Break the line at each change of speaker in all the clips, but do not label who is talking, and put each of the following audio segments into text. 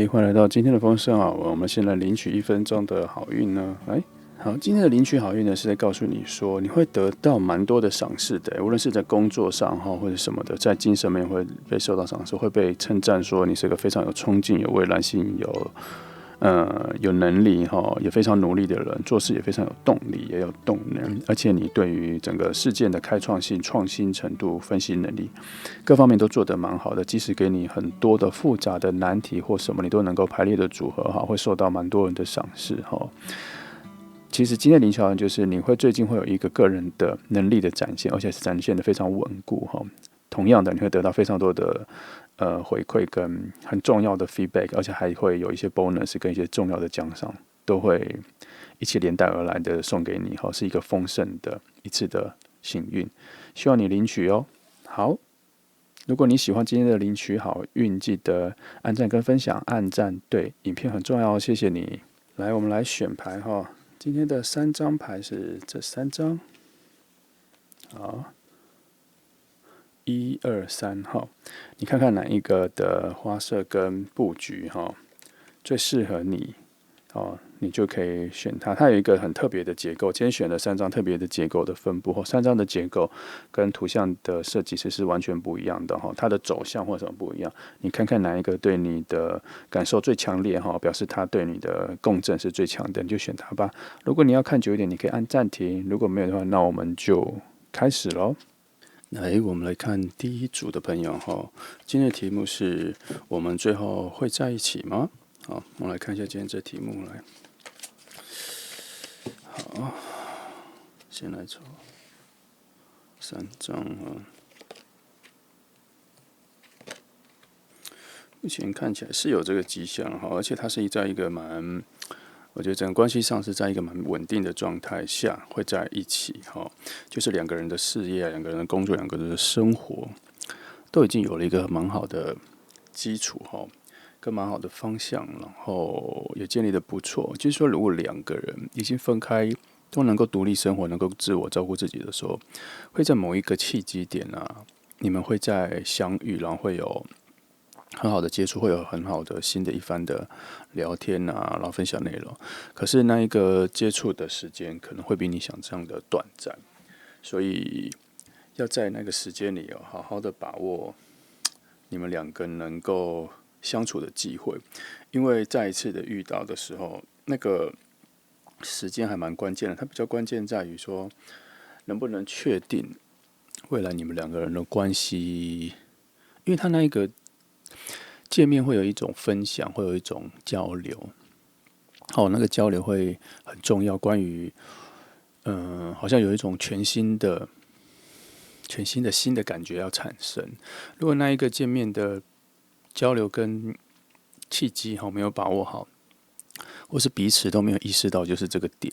欢迎来到今天的丰盛啊！我们先来领取1分钟的好运呢。好，今天的领取好运呢，是在告诉你说，你会得到蛮多的赏识的，无论是在工作上哈，或者什么的，在精神面会被受到赏识，会被称赞说你是个非常有冲劲、有未来性、有能力哈，也非常努力的人，做事也非常有动力，也有动能，而且你对于整个事件的开创性、创新程度、分析能力，各方面都做得蛮好的。即使给你很多的复杂的难题或什么，你都能够排列的组合哈，会受到蛮多人的赏识哈。其实今天的领导人就是你会最近会有一个个人的能力的展现，而且是展现的非常稳固哈。同样的，你会得到非常多的回馈跟很重要的 feedback， 而且还会有一些 bonus 跟一些重要的奖赏都会一起连带而来的送给你哈，是一个丰盛的一次的幸运，希望你领取哦。好，如果你喜欢今天的领取好运，记得按赞跟分享，按赞对影片很重要哦，谢谢你。来，我们来选牌哈。今天的3张牌是这3张，好，1、2、3号，你看看哪一个的花色跟布局哈最适合你哦，你就可以选它。它有一个很特别的结构，今天选了3张特别的结构的分布，3张的结构跟图像的设计是完全不一样的哈，它的走向或什么不一样，你看看哪一个对你的感受最强烈哈，表示它对你的共振是最强的，你就选它吧。如果你要看久一点，你可以按暂停；如果没有的话，那我们就开始咯。来，我们来看第一组的朋友哈，今天的题目是我们最后会在一起吗？好，我们来看一下今天这题目来。好，先来抽3张啊。目前看起来是有这个迹象哈，而且它是在一个我觉得整个关系上是在一个蛮稳定的状态下会在一起哈，就是2个人的事业、2个人的工作、2个人的生活，都已经有了一个蛮好的基础哈。跟蛮好的方向，然后也建立的不错。就是说，如果2个人已经分开，都能够独立生活，能够自我照顾自己的时候，会在某一个契机点啊，你们会再相遇，然后会有很好的接触，会有很好的新的一番的聊天啊，然后分享内容。可是那一个接触的时间可能会比你想象的短暂，所以要在那个时间里好好的把握你们2个能够相处的机会，因为再一次的遇到的时候，那个时间还蛮关键的。它比较关键在于说，能不能确定未来你们2个人的关系，因为他那一个见面会有一种分享，会有一种交流，那个交流会很重要。关于好像有一种全新的新的感觉要产生。如果那一个见面的交流跟契机没有把握好，或是彼此都没有意识到就是这个点，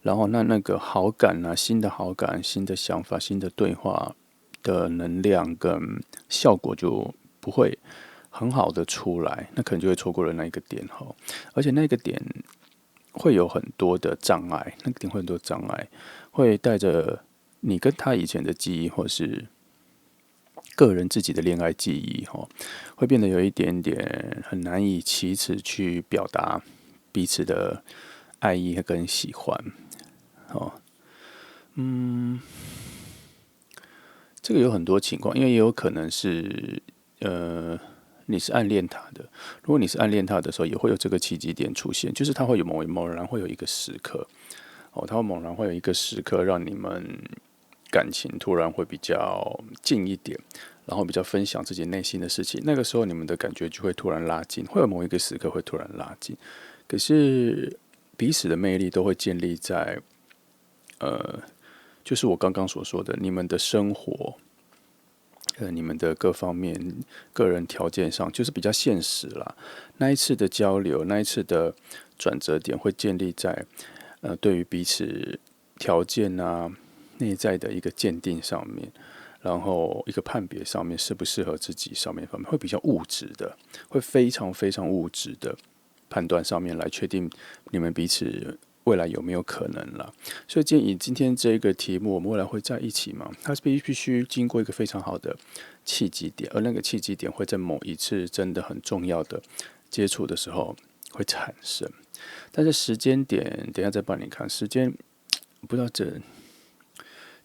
然后那个好感啊，新的好感、新的想法、新的对话的能量跟效果就不会很好的出来，那可能就会错过了那一个点哈。而且那个点会有很多的障碍，那个点会很多障碍，会带着你跟他以前的记忆，或是个人自己的恋爱记忆会变得有一点点很难以启齿去表达彼此的爱意跟喜欢这个有很多情况，因为也有可能是你是暗恋他的。如果你是暗恋他的时候，也会有这个契机点出现，就是他会有猛然会有一个时刻他会猛然会有一个时刻让你们感情突然会比较近一点，然后比较分享自己内心的事情，那个时候你们的感觉就会突然拉近，会有某一个时刻会突然拉近。可是彼此的魅力都会建立在就是我刚刚所说的，你们的生活你们的各方面个人条件上就是比较现实啦。那一次的交流，那一次的转折点会建立在对于彼此条件啊内在的一个鉴定上面，然后一个判别上面适不适合自己上面方面会比较物质的，会非常非常物质的判断上面来确定你们彼此未来有没有可能啦。所以以今天这个题目，我们未来会在一起吗？它是必须经过一个非常好的契机点，而那个契机点会在某一次真的很重要的接触的时候会产生。但是时间点，等一下再帮你看时间，不知道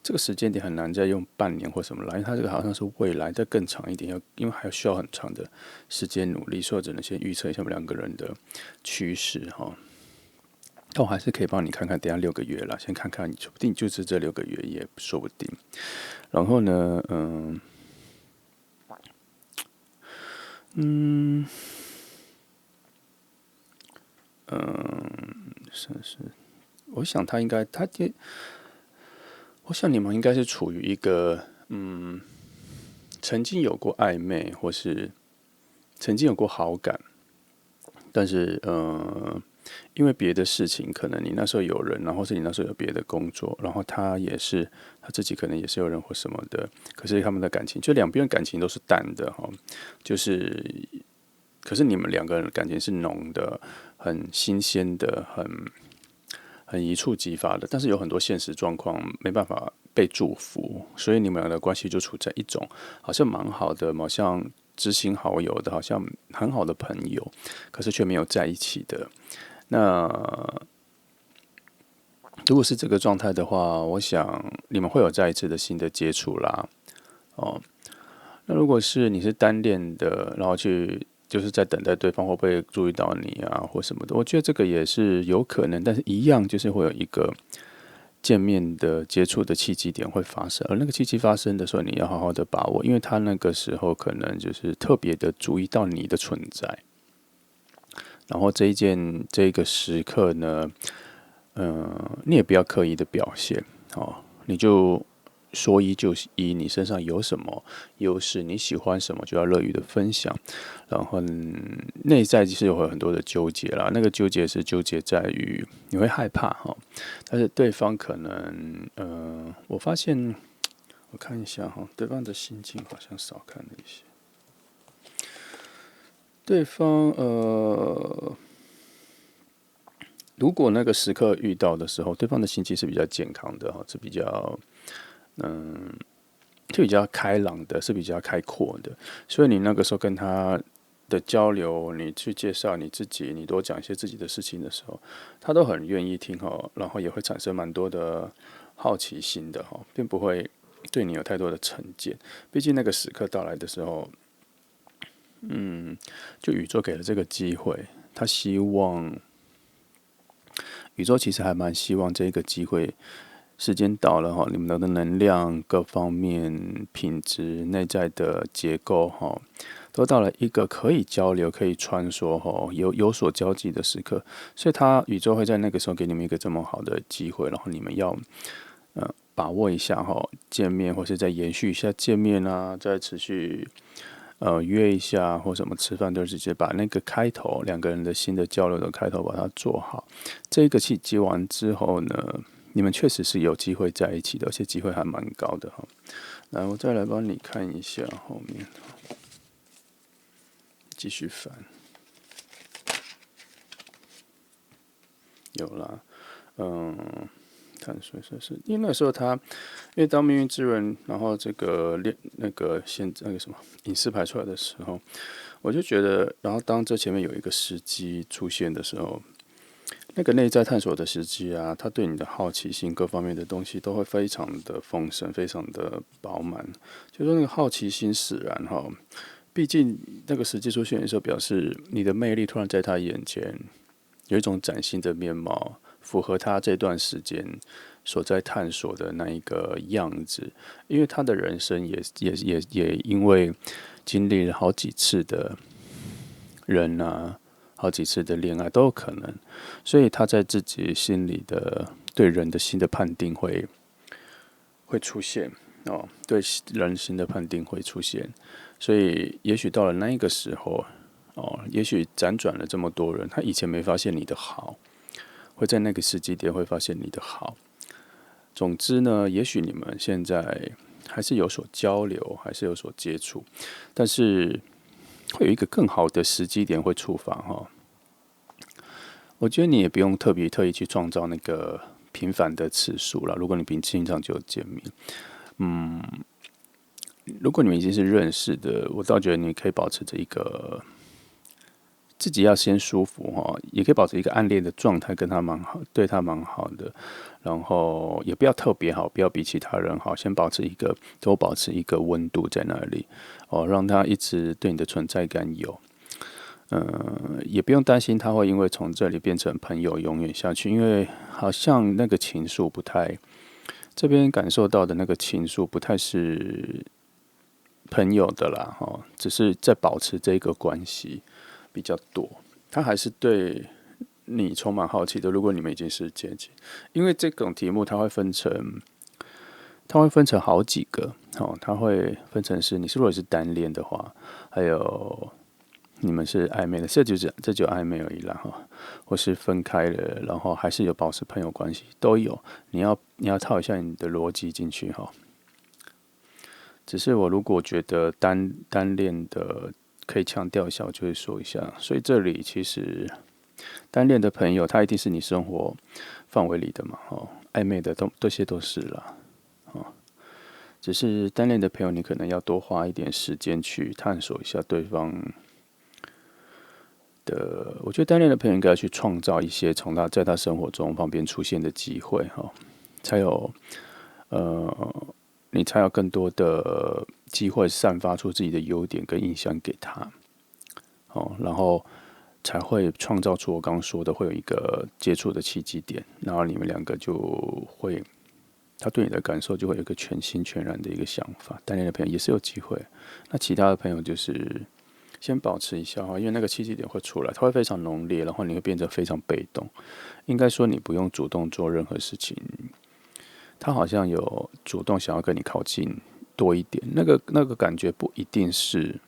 这个时间点很难再用半年或什么来，因为它这个好像是未来，再更长一点，因为还需要很长的时间努力，所以我只能先预测一下我们两个人的趋势哈。但我还是可以帮你看看，等一下6个月啦，先看看，说不定就是这6个月也说不定。然后呢，是，我想他应该，我想你们应该是处于一个曾经有过暧昧，或是曾经有过好感，但是因为别的事情，可能你那时候有人，然后是你那时候有别的工作，然后他自己可能也是有人或什么的，可是他们的感情，就两边的感情都是淡的哈，就是可是你们两个人的感情是浓的，很新鲜的，很一触即发的，但是有很多现实状况没办法被祝福，所以你们俩的关系就处在一种好像蛮好的，好像知心好友的，好像很好的朋友，可是却没有在一起的。那如果是这个状态的话，我想你们会有再一次的新的接触啦。哦，那如果是你是单恋的，然后就是在等待对方会不会注意到你啊，或什么的，我觉得这个也是有可能，但是一样就是会有一个见面的接触的契机点会发生，而那个契机发生的时候，你要好好的把握，因为他那个时候可能就是特别的注意到你的存在，然后这个时刻呢，你也不要刻意的表现哦，你就说一就一，你身上有什么优势，你喜欢什么就要乐于的分享，然后内在其实有很多的纠结啦，那个纠结是纠结在于你会害怕哈，但是对方可能我发现我看一下哈，对方的心境好像少看了一些，对方如果那个时刻遇到的时候，对方的心情是比较健康的哈，是比较就比较开朗的，是比较开阔的，所以你那个时候跟他的交流，你去介绍你自己，你多讲一些自己的事情的时候，他都很愿意听哈，然后也会产生蛮多的好奇心的哈，并不会对你有太多的成见。毕竟那个时刻到来的时候，就宇宙给了这个机会，他希望宇宙其实还蛮希望这个机会。时间到了哈，你们的能量各方面品质、内在的结构哈，都到了一个可以交流、可以穿梭哈，有所交集的时刻，所以宇宙会在那个时候给你们一个这么好的机会，然后你们要把握一下哈，见面或是再延续一下见面啊，再持续约一下或什么吃饭，都直接把那个开头两个人的新的交流的开头把它做好。这个契机完之后呢？你们确实是有机会在一起的，而且机会还蛮高的哈。来，我再来帮你看一下后面，继续翻。有啦，看所以是，因为那时候因为当命运之轮，然后这个那个什么隐士排出来的时候，我就觉得，然后当这前面有一个时机出现的时候。那个内在探索的时机啊，他对你的好奇心各方面的东西都会非常的丰盛，非常的饱满。就说那个好奇心使然哈，毕竟那个时机出现的时候，表示你的魅力突然在他眼前有一种崭新的面貌，符合他这段时间所在探索的那一个样子。因为他的人生也因为经历了好几次的人啊。好几次的恋爱都有可能，所以他在自己心里的对人的新的判定会出现哦，对人新的判定会出现，所以也许到了那一个时候哦，也许辗转了这么多人，他以前没发现你的好，会在那个时机点会发现你的好。总之呢，也许你们现在还是有所交流，还是有所接触，但是。会有一个更好的时机点会触发哈，我觉得你也不用特意去创造那个频繁的次数了。如果你平常就有见面，如果你们已经是认识的，我倒觉得你可以保持着一个自己要先舒服哈，也可以保持一个暗恋的状态，跟他蛮好，对他蛮好的，然后也不要特别好，不要比其他人好，先都保持一个温度在那里哦，让他一直对你的存在感有。也不用担心他会因为从这里变成朋友永远下去，因为好像那个情愫不太，这边感受到的那个情愫不太是朋友的啦，哈，只是在保持这个关系比较多。他还是对你充满好奇的。如果你们已经是接近，因为这种题目它会分成好几个，哦，它会分成是你如果是单恋的话，还有你们是暧昧的，这就暧昧而已啦哈，或是分开了，然后还是有保持朋友关系，都有。你要套一下你的逻辑进去哈。只是我如果觉得单恋的可以强调一下，我就会说一下。所以这里其实单恋的朋友，他一定是你生活范围里的嘛，哦，暧昧的这些都是啦，哦，只是单恋的朋友，你可能要多花一点时间去探索一下对方的。我觉得单恋的朋友应该去创造一些在他生活中方便出现的机会，哈，才有你才有更多的机会散发出自己的优点跟印象给他，哦，然后才会创造出我刚刚说的会有一个接触的契机点，然后你们两个就会，他对你的感受就会有一个全心全然的一个想法。单恋的朋友也是有机会，那其他的朋友就是先保持一下哈，因为那个契机点会出来，它会非常浓烈，然后你会变得非常被动。应该说你不用主动做任何事情，他好像有主动想要跟你靠近多一点，那个感觉不一定是，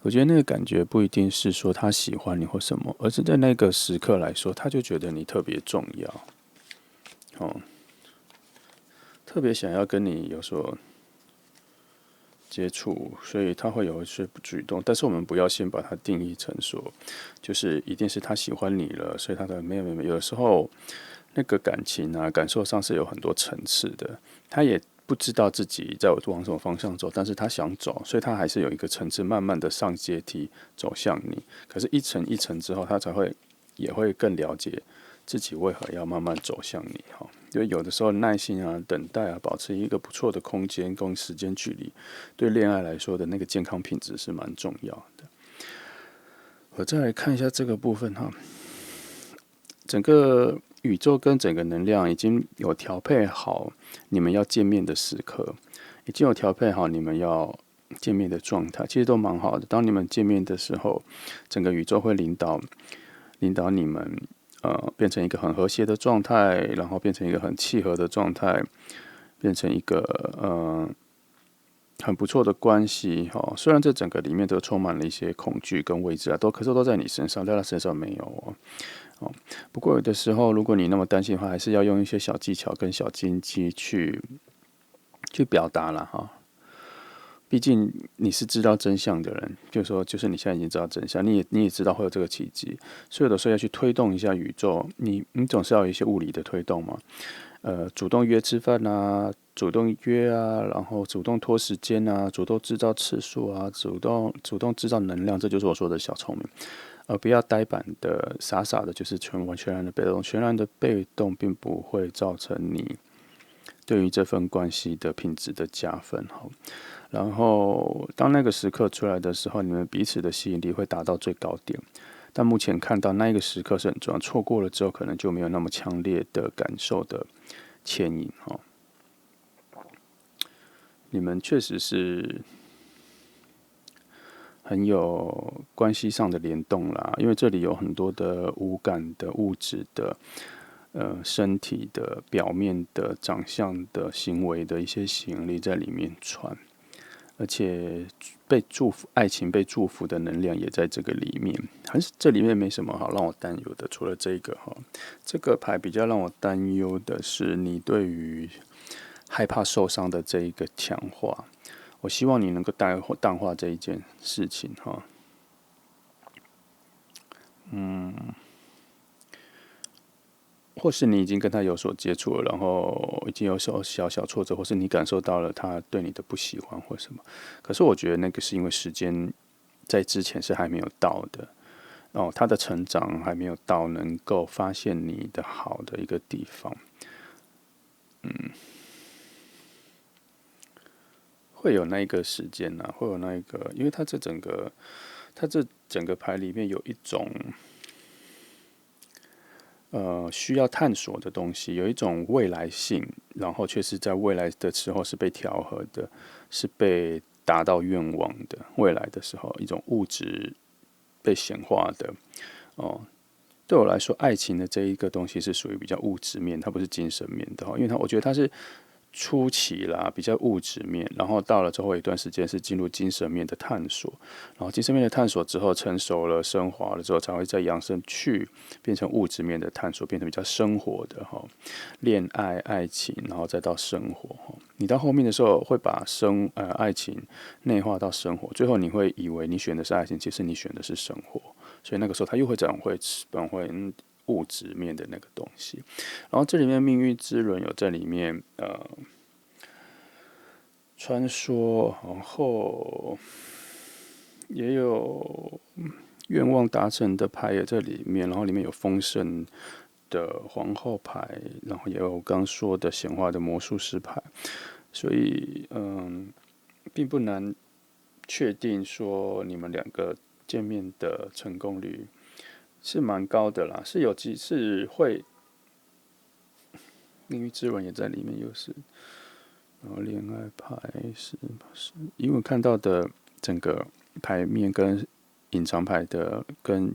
我觉得那个感觉不一定是说他喜欢你或什么，而是在那个时刻来说，他就觉得你特别重要，哦，特别想要跟你有所接触，所以他会有一些举动，但是我们不要先把它定义成说，就是一定是他喜欢你了，所以他的没有，有的时候那个感情啊，感受上是有很多层次的，他也不知道自己在往什么方向走，但是他想走，所以他还是有一个层次，慢慢的上阶梯走向你。可是，一层一层之后，他也会更了解自己为何要慢慢走向你哈。因为有的时候耐心啊、等待啊，保持一个不错的空间跟时间距离，对恋爱来说的那个健康品质是蛮重要的。我再来看一下这个部分哈，整个宇宙跟整个能量已经有调配好你们要见面的时刻，已经有调配好你们要见面的状态，其实都蛮好的。当你们见面的时候，整个宇宙会领导你们，变成一个很和谐的状态，然后变成一个很契合的状态，变成一个很不错的关系哈。虽然这整个里面都充满了一些恐惧跟未知啊，可是都在你身上，在他身上没有哦。不过有的时候，如果你那么担心的话，还是要用一些小技巧跟小心机去表达了哈。毕竟你是知道真相的人，就是你现在已经知道真相，你也知道会有这个奇迹，所以有的时候要去推动一下宇宙，你总是要有一些物理的推动嘛。主动约吃饭啊，主动约啊，然后主动拖时间啊，主动制造次数啊，主动制造能量，这就是我说的小聪明。不要呆板的、傻傻的，就是全然的被动。全然的被动并不会造成你对于这份关系的品质的加分。好，然后当那个时刻出来的时候，你们彼此的吸引力会达到最高点。但目前看到那一个时刻是很重要，错过了之后，可能就没有那么强烈的感受的牵引。哈，你们确实是很有关系上的联动啦，因为这里有很多的无感的物质的，身体的表面的长相的行为的一些吸引力在里面传，而且被祝福，爱情被祝福的能量也在这个里面，还是这里面没什么好让我担忧的，除了这个哈，这个牌比较让我担忧的是你对于害怕受伤的这一个强化。我希望你能够淡化这一件事情哈。或是你已经跟他有所接触了，然后已经有小小挫折，或是你感受到了他对你的不喜欢或什么。可是我觉得那个是因为时间在之前是还没有到的哦，他的成长还没有到能够发现你的好的一个地方，会有那一个时间呐、会有那一个，因为他这整个牌里面有一种需要探索的东西，有一种未来性，然后却是在未来的时候是被调和的，是被达到愿望的。未来的时候，一种物质被显化的哦。对我来说，爱情的这一个东西是属于比较物质面，它不是精神面的，因为我觉得它是初期啦，比较物质面，然后到了之后一段时间是进入精神面的探索，然后精神面的探索之后成熟了、升华了之后，才会再扬升去变成物质面的探索，变成比较生活的恋爱、爱情，然后再到生活你到后面的时候会把爱情内化到生活，最后你会以为你选的是爱情，其实你选的是生活，所以那个时候他又会转回物质面的那个东西。然后这里面命运之轮有在里面穿梭，然后也有愿望达成的牌也在里面，然后里面有丰盛的皇后牌，然后也有我刚刚说的显化的魔术师牌，所以并不难确定说你们两个见面的成功率是蛮高的啦，是会命运之轮也在里面，又是然后恋爱牌因为我看到的整个牌面跟隐藏牌的跟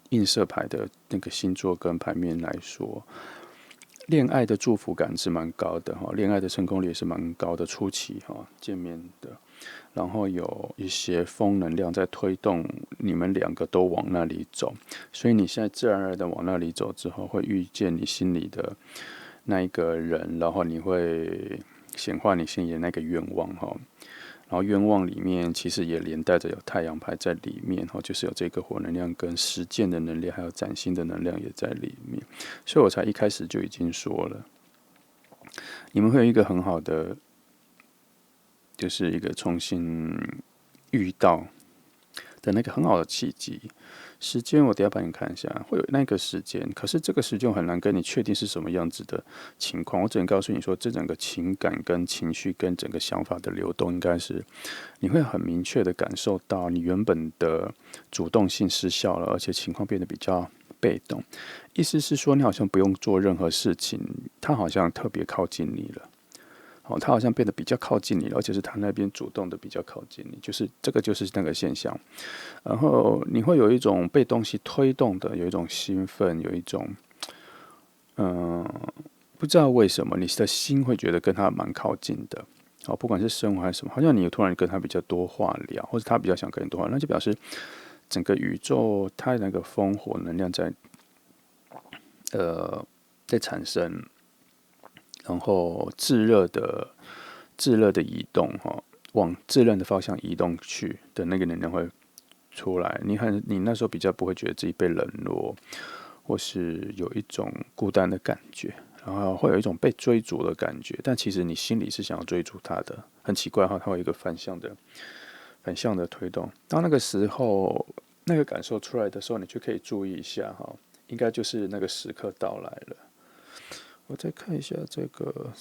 映射牌的那个星座跟牌面来说，恋爱的祝福感是蛮高的恋爱的成功率也是蛮高的，初期见面的，然后有一些风能量在推动你们两个都往那里走，所以你现在自然而然的往那里走之后，会遇见你心里的那一个人，然后你会显化你心里的那个愿望然后愿望里面其实也连带着有太阳牌在里面就是有这个火能量跟实践的能量，还有崭新的能量也在里面，所以我才一开始就已经说了，你们会有一个很好的，就是一个重新遇到的那个很好的契机。时间我等一下帮你看一下，会有那个时间，可是这个时间我很难跟你确定是什么样子的情况，我只能告诉你说，这整个情感跟情绪跟整个想法的流动，应该是你会很明确的感受到你原本的主动性失效了，而且情况变得比较被动。意思是说，你好像不用做任何事情，他好像特别靠近你了。他好像变得比较靠近你了，而且是他那边主动的比较靠近你，就是这个就是那个现象。然后你会有一种被东西推动的，有一种兴奋，有一种不知道为什么你的心会觉得跟他蛮靠近的。不管是生活还是什么，好像你突然跟他比较多话聊，或者他比较想跟你多话，那就表示整个宇宙它那个风火能量在产生。然后炙热的移动往炙热的方向移动去的那个能量会出来。你那时候比较不会觉得自己被冷落，或是有一种孤单的感觉，然后会有一种被追逐的感觉。但其实你心里是想要追逐他的，很奇怪它会有一个反向的推动。当那个时候那个感受出来的时候，你就可以注意一下应该就是那个时刻到来了。我再看一下这个，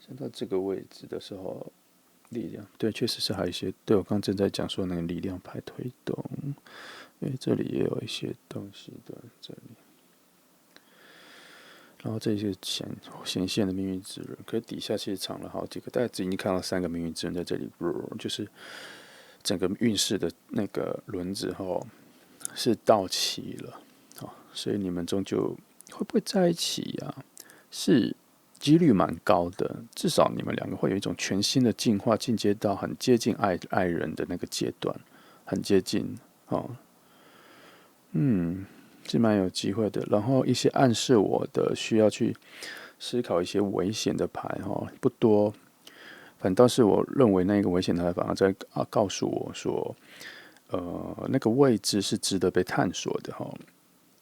像到这个位置的时候，力量对，确实是还有一些，对我刚正在讲说那个力量牌推动，因为这里也有一些东西在这里，然后这些显现的命运之轮，可是底下其实藏了好几个，大家已经看到3个命运之轮在这里，就是整个运势的那个轮子是到齐了，所以你们终究会不会在一起呀？是几率蛮高的，至少你们两个会有一种全新的进化，进阶到很接近爱人的那个阶段，很接近是蛮有机会的。然后一些暗示我的需要去思考一些危险的牌不多，反倒是我认为那个危险的牌反而在告诉我说，那个位置是值得被探索的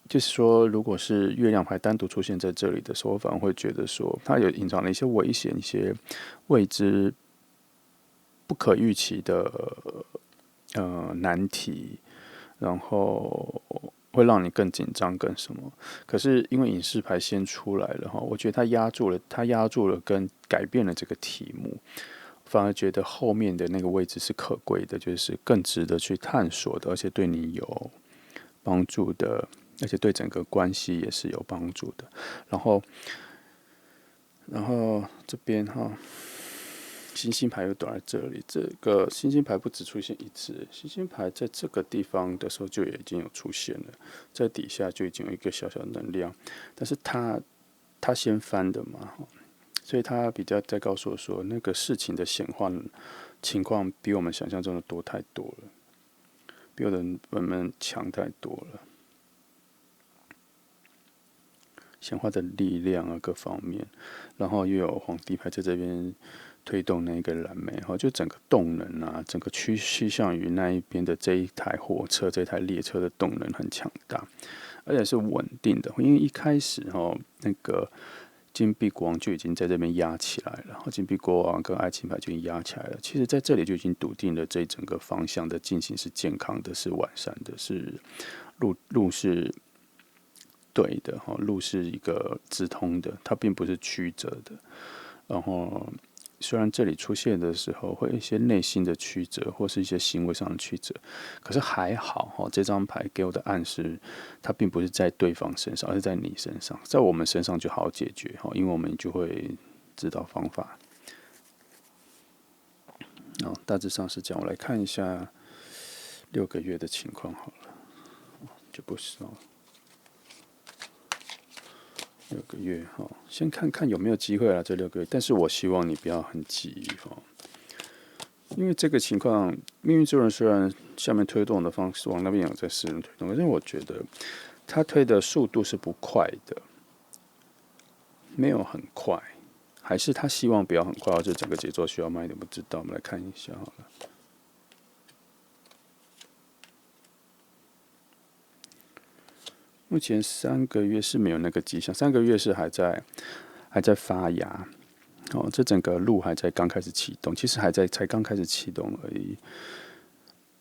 就是说，如果是月亮牌单独出现在这里的时候，我反而会觉得说，它有隐藏了一些危险、一些未知不可预期的难题，然后会让你更紧张，更什么？可是因为隐士牌先出来了哈，我觉得它压住了跟改变了这个题目，反而觉得后面的那个位置是可贵的，就是更值得去探索的，而且对你有帮助的，而且对整个关系也是有帮助的。然后这边哈，星星牌又躲在这里。这个星星牌不只出现一次，星星牌在这个地方的时候就已经有出现了，在底下就已经有一个小小的能量，但是他先翻的嘛，所以他比较在告诉我说，那个事情的显化情况比我们想象中的多太多了，比我们强太多了。显化的力量啊，各方面，然后又有皇帝牌在这边推动那个蓝莓，就整个动能啊，整个趋向于那一边的这一台火车、这台列车的动能很强大，而且是稳定的。因为一开始那个金币国王就已经在这边压起来了，然后金币国王跟爱情牌就已经压起来了。其实在这里就已经笃定了这整个方向的进行是健康的，是完善的，是路是对的，路是一个直通的，它并不是曲折的。然后虽然这里出现的时候会有一些内心的曲折，或是一些行为上的曲折，可是还好，这张牌给我的暗示，它并不是在对方身上，而是在你身上，在我们身上就好解决，因为我们就会知道方法。大致上是这样。我来看一下6个月的情况好了，就不是6个月先看看有没有机会啦，这6个月。但是我希望你不要很急因为这个情况，命运之轮虽然下面推动的方式往那边有在私人推动，可是我觉得他推的速度是不快的，没有很快，还是他希望不要很快，或者整个节奏需要慢一点，不知道。我们来看一下好了。目前3个月是没有那个迹象，3个月是还在发芽，这整个路还在刚开始启动，其实才刚开始启动而已，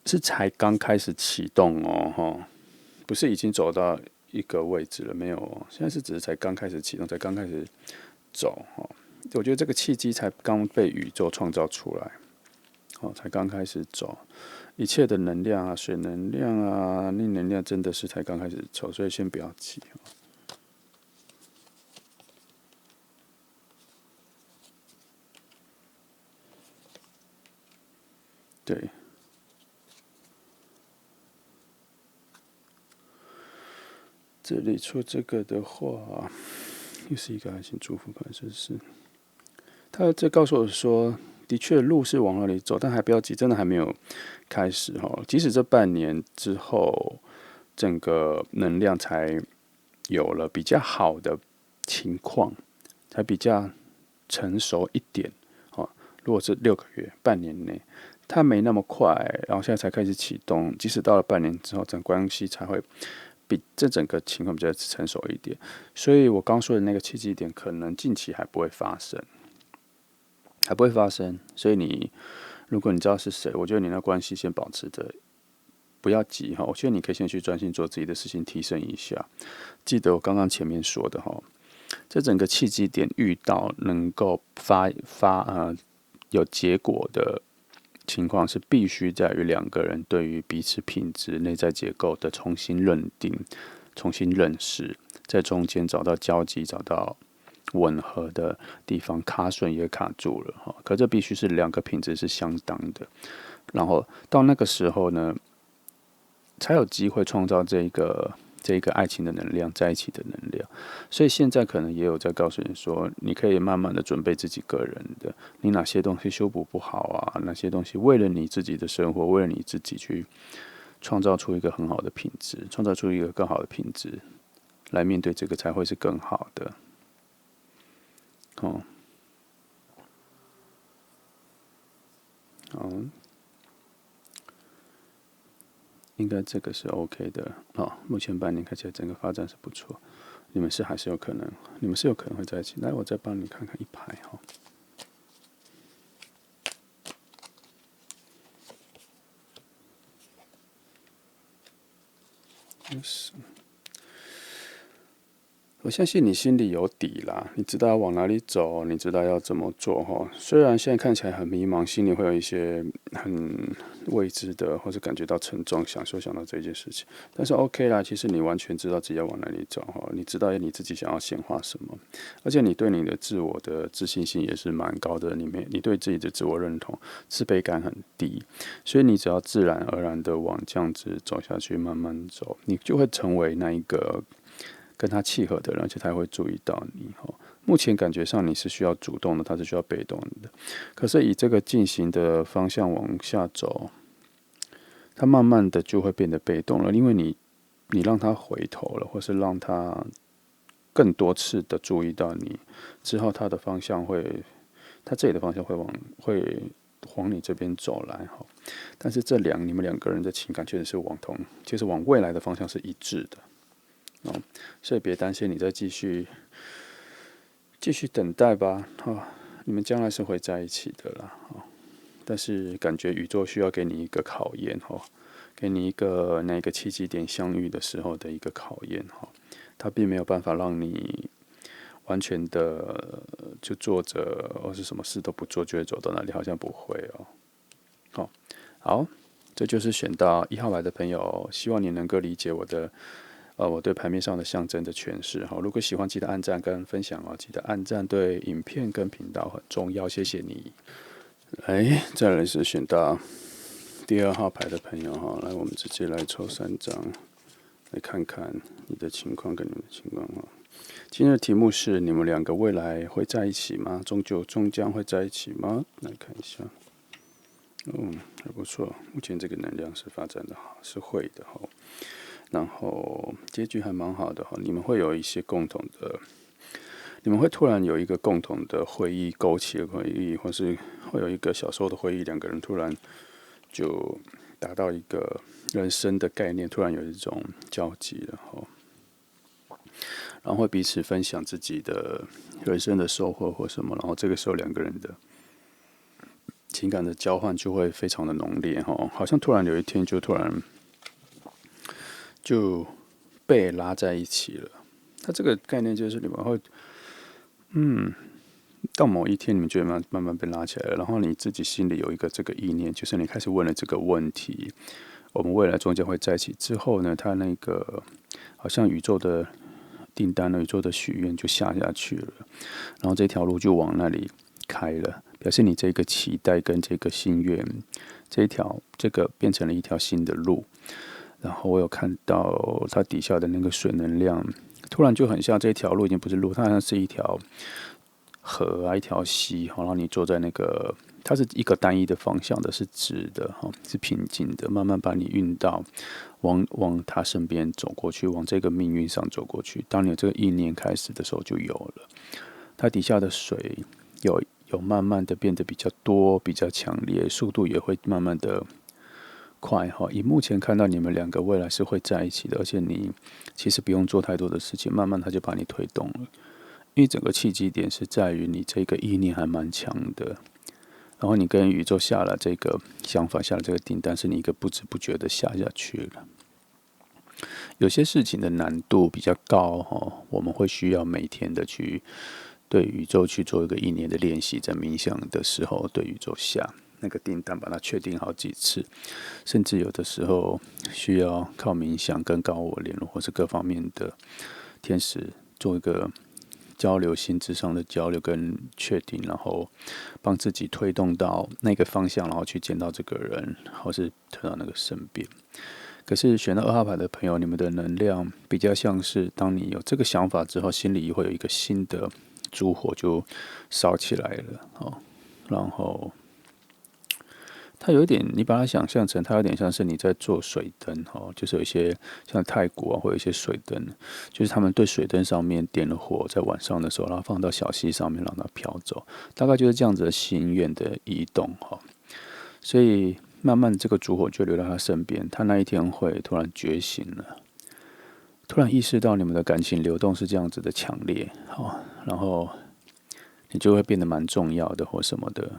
是才刚开始启动不是已经走到一个位置了，没有现在是只是才刚开始启动，才刚开始走我觉得这个契机才刚被宇宙创造出来，才刚开始走。一切的能量啊，水能量啊，那能量真的是才刚开始走，所以先不要急。对，这里出这个的话，又是一个爱情祝福牌，是他这告诉我说，的确路是往那里走，但还不要急，真的还没有开始即使这半年之后，整个能量才有了比较好的情况，才比较成熟一点如果是6个月、半年内，它没那么快，然后现在才开始启动，即使到了半年之后，整关系才会比这整个情况比较成熟一点。所以我刚说的那个契机点，可能近期还不会发生。所以如果你知道是谁，我觉得你那关系先保持着，不要急我觉得你可以先去专心做自己的事情，提升一下。记得我刚刚前面说的这整个契机点遇到能够有结果的情况，是必须在于2个人对于彼此品质、内在结构的重新认定、重新认识，在中间找到交集，找到吻合的地方，卡榫也卡住了可这必须是2个品质是相当的，然后到那个时候呢，才有机会创造这一个爱情的能量，在一起的能量。所以现在可能也有在告诉你说，你可以慢慢的准备自己个人的，你哪些东西修补不好啊，哪些东西为了你自己的生活，为了你自己去创造出一个很好的品质，创造出一个更好的品质，来面对这个才会是更好的。好，应该这个是 OK 的目前半年看起来整个发展是不错，你们是有可能会在一起。来，我再帮你看看一排我相信你心里有底啦，你知道要往哪里走，你知道要怎么做哈。虽然现在看起来很迷茫，心里会有一些很未知的，或者感觉到沉重，想到这件事情，但是 OK 啦。其实你完全知道自己要往哪里走哈，你知道你自己想要显化什么，而且你对你的自我的自信心也是蛮高的，你对自己的自我认同、自卑感很低，所以你只要自然而然的往这样子走下去，慢慢走，你就会成为那一个跟他契合的人，而且他会注意到你。目前感觉上你是需要主动的，他是需要被动的。可是以这个进行的方向往下走，他慢慢的就会变得被动了，因为你让他回头了，或是让他更多次的注意到你之后，他这里的方向会往你这边走来。但是你们两个人的情感确实是就是往未来的方向是一致的。所以别担心，你再继续等待吧。你们将来是会在一起的啦。但是感觉宇宙需要给你一个考验，给你一个那个契机点相遇的时候的一个考验。它并没有办法让你完全的就坐着，或是什么事都不做就会走到那里，好像不会哦。好，这就是选到1号牌的朋友，希望你能够理解我对牌面上的象征的诠释。如果喜欢，记得按赞跟分享哦。记得按赞对影片跟频道很重要，谢谢你。再来是选到第2号牌的朋友哈，来，我们直接来抽3张，来看看你的情况跟你们的情况哈。今天的题目是：你们两个未来会在一起吗？终将会在一起吗？来看一下。还不错，目前这个能量是发展的好，是会的哈。然后结局还蛮好的哈，你们会有一些共同的，你们会突然有一个共同的回忆勾起的回忆，或是会有一个小时候的回忆，两个人突然就达到一个人生的概念，突然有一种交集了哈。然后会彼此分享自己的人生的收获或什么，然后这个时候两个人的情感的交换就会非常的浓烈哈，好像突然有一天就被拉在一起了。它这个概念就是你们会，到某一天你们就会慢慢被拉起来了，然后你自己心里有一个这个意念，就是你开始问了这个问题：我们未来终将会在一起之后呢，它那个好像宇宙的订单呢，宇宙的许愿就下去了，然后这条路就往那里开了，表示你这个期待跟这个心愿，这个变成了一条新的路。然后我有看到它底下的那个水能量，突然就很像这条路已经不是路，它好像是一条河啊，一条溪，然后你坐在那个，它是一个单一的方向的，是直的，是平静的，慢慢把你运到往他身边走过去，往这个命运上走过去。当你有这个意念开始的时候，就有了。它底下的水有慢慢的变得比较多，比较强烈，速度也会慢慢的快哈。以目前看到你们两个未来是会在一起的，而且你其实不用做太多的事情，慢慢他就把你推动了。因为整个契机点是在于你这个意念还蛮强的，然后你跟宇宙下了这个想法，下了这个订单，是你一个不知不觉的下去了。有些事情的难度比较高哈，我们会需要每天的去对宇宙去做一个意念的练习，在冥想的时候对宇宙下那个订单，把它确定好几次，甚至有的时候需要靠冥想跟高我联络，或是各方面的天使做一个交流，心智上的交流跟确定，然后帮自己推动到那个方向，然后去见到这个人，或是推到那个身边。可是选到2号牌的朋友，你们的能量比较像是，当你有这个想法之后，心里会有一个新的烛火就烧起来了，然后它有一点，你把它想象成，它有点像是你在做水灯，就是有一些像泰国会有一些水灯，就是他们对水灯上面点了火，在晚上的时候，然后放到小溪上面让它飘走，大概就是这样子的心愿的移动所以慢慢这个烛火就留到他身边，他那一天会突然觉醒了，突然意识到你们的感情流动是这样子的强烈，然后你就会变得蛮重要的或什么的。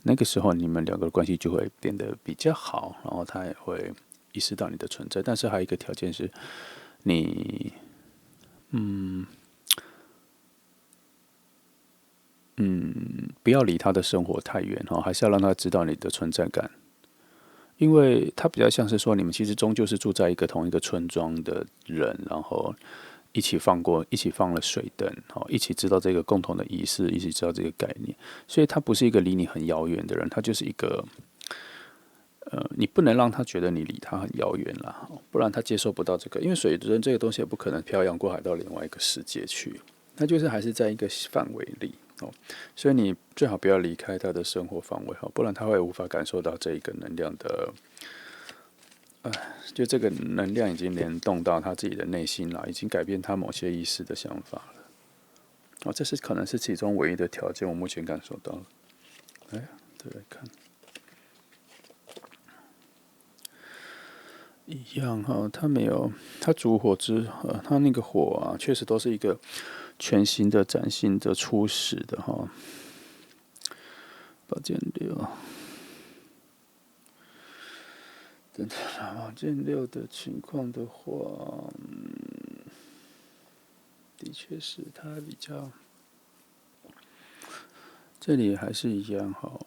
那个时候，你们两个的关系就会变得比较好，然后他也会意识到你的存在。但是还有一个条件是，你，不要离他的生活太远哈，还是要让他知道你的存在感。因为他比较像是说，你们其实终究是住在同一个村庄的人，然后一起放了水灯，一起知道这个共同的仪式，一起知道这个概念，所以他不是一个离你很遥远的人，他就是一个，你不能让他觉得你离他很遥远啦，不然他接受不到这个，因为水灯这个东西也不可能漂洋过海到另外一个世界去，他就是还是在一个范围里。所以你最好不要离开他的生活范围，不然他会无法感受到这一个能量的，就这个能量已经联动到他自己的内心了，已经改变他某些意识的想法了。这是可能是其中唯一的条件，我目前感受到了。再来看，一样哈，他没有，他烛火他那个火啊，确实都是一个全新的、崭新的、初始的哈。宝剑六，等宝剑六的情况的话，的确是他比较，这里还是一样哈。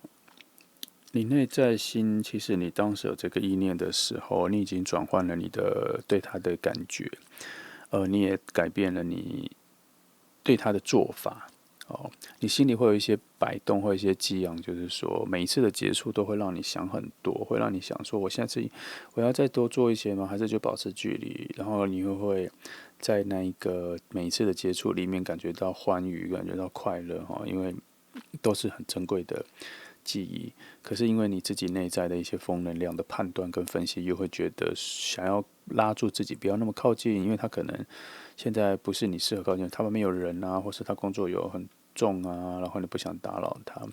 你内在心，其实你当时有这个意念的时候，你已经转换了你的对他的感觉，你也改变了你对他的做法。你心里会有一些摆动，会有一些激昂，就是说每一次的接触都会让你想很多，会让你想说，我下次我要再多做一些吗？还是就保持距离？然后你会在那一个每一次的接触里面感觉到欢愉，感觉到快乐哈，因为都是很珍贵的记忆。可是因为你自己内在的一些风能量的判断跟分析，又会觉得想要拉住自己，不要那么靠近，因为他可能现在不是你适合靠近，他们没有人啊，或是他工作有很重啊，然后你不想打扰他，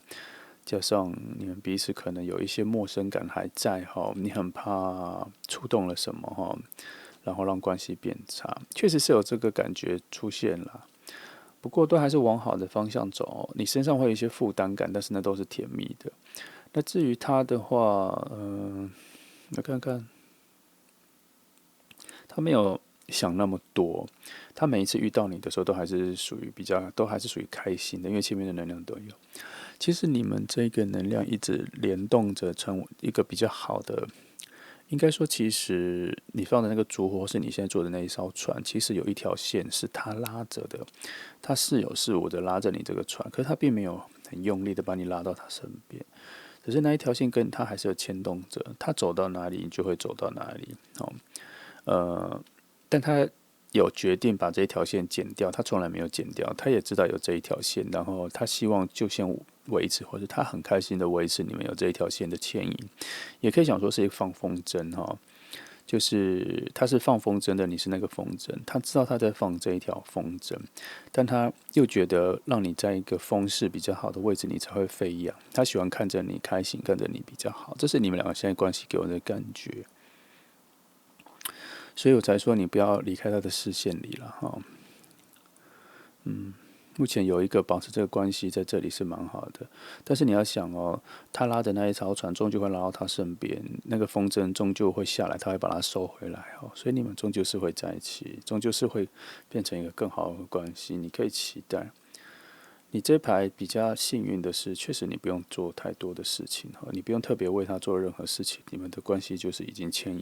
加上你们彼此可能有一些陌生感还在哈，你很怕触动了什么哈，然后让关系变差，确实是有这个感觉出现了。不过都还是往好的方向走，你身上会有一些负担感，但是那都是甜蜜的。那至于他的话，我看看，他没有想那么多，他每一次遇到你的时候，都还是属于都还是属于开心的，因为前面的能量都有。其实你们这个能量一直联动着，成为一个比较好的。应该说，其实你放的那个烛火，是你现在坐的那一艘船，其实有一条线是他拉着的，他似有似无的拉着你这个船，可是他并没有很用力的把你拉到他身边，只是那一条线跟他还是有牵动着，他走到哪里，你就会走到哪里。但他有决定把这一条线剪掉，他从来没有剪掉，他也知道有这一条线，然后他希望就先维持，或者他很开心的维持你们有这一条线的牵引，也可以想说是一个放风筝哈，就是他是放风筝的，你是那个风筝，他知道他在放这一条风筝，但他又觉得让你在一个风势比较好的位置，你才会飞扬，他喜欢看着你开心，看着你比较好，这是你们两个现在关系给我的感觉。所以我才说你不要离开他的视线里了哈。目前有一个保持这个关系在这里是蛮好的，但是你要想哦，他拉的那一艘船终究会拉到他身边，那个风筝终究会下来，他会把它收回来哦，所以你们终究是会在一起，终究是会变成一个更好的关系，你可以期待。你这排比较幸运的是，确实你不用做太多的事情哈，你不用特别为他做任何事情，你们的关系就是已经牵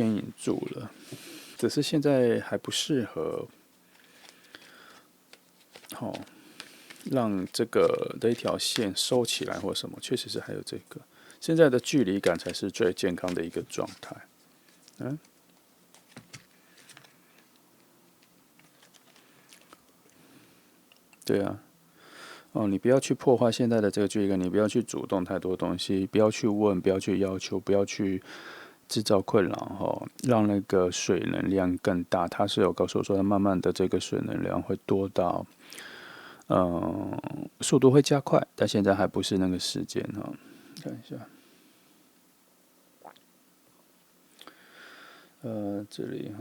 引住了，只是现在还不适合，让这个的一条线收起来或什么，确实是还有这个，现在的距离感才是最健康的一个状态。对啊，你不要去破坏现在的这个距离感，你不要去主动太多东西，不要去问，不要去要求，不要去制造困扰让那个水能量更大。他是有告诉我说，他慢慢的这个水能量会多到，速度会加快，但现在还不是那个时间看一下，这里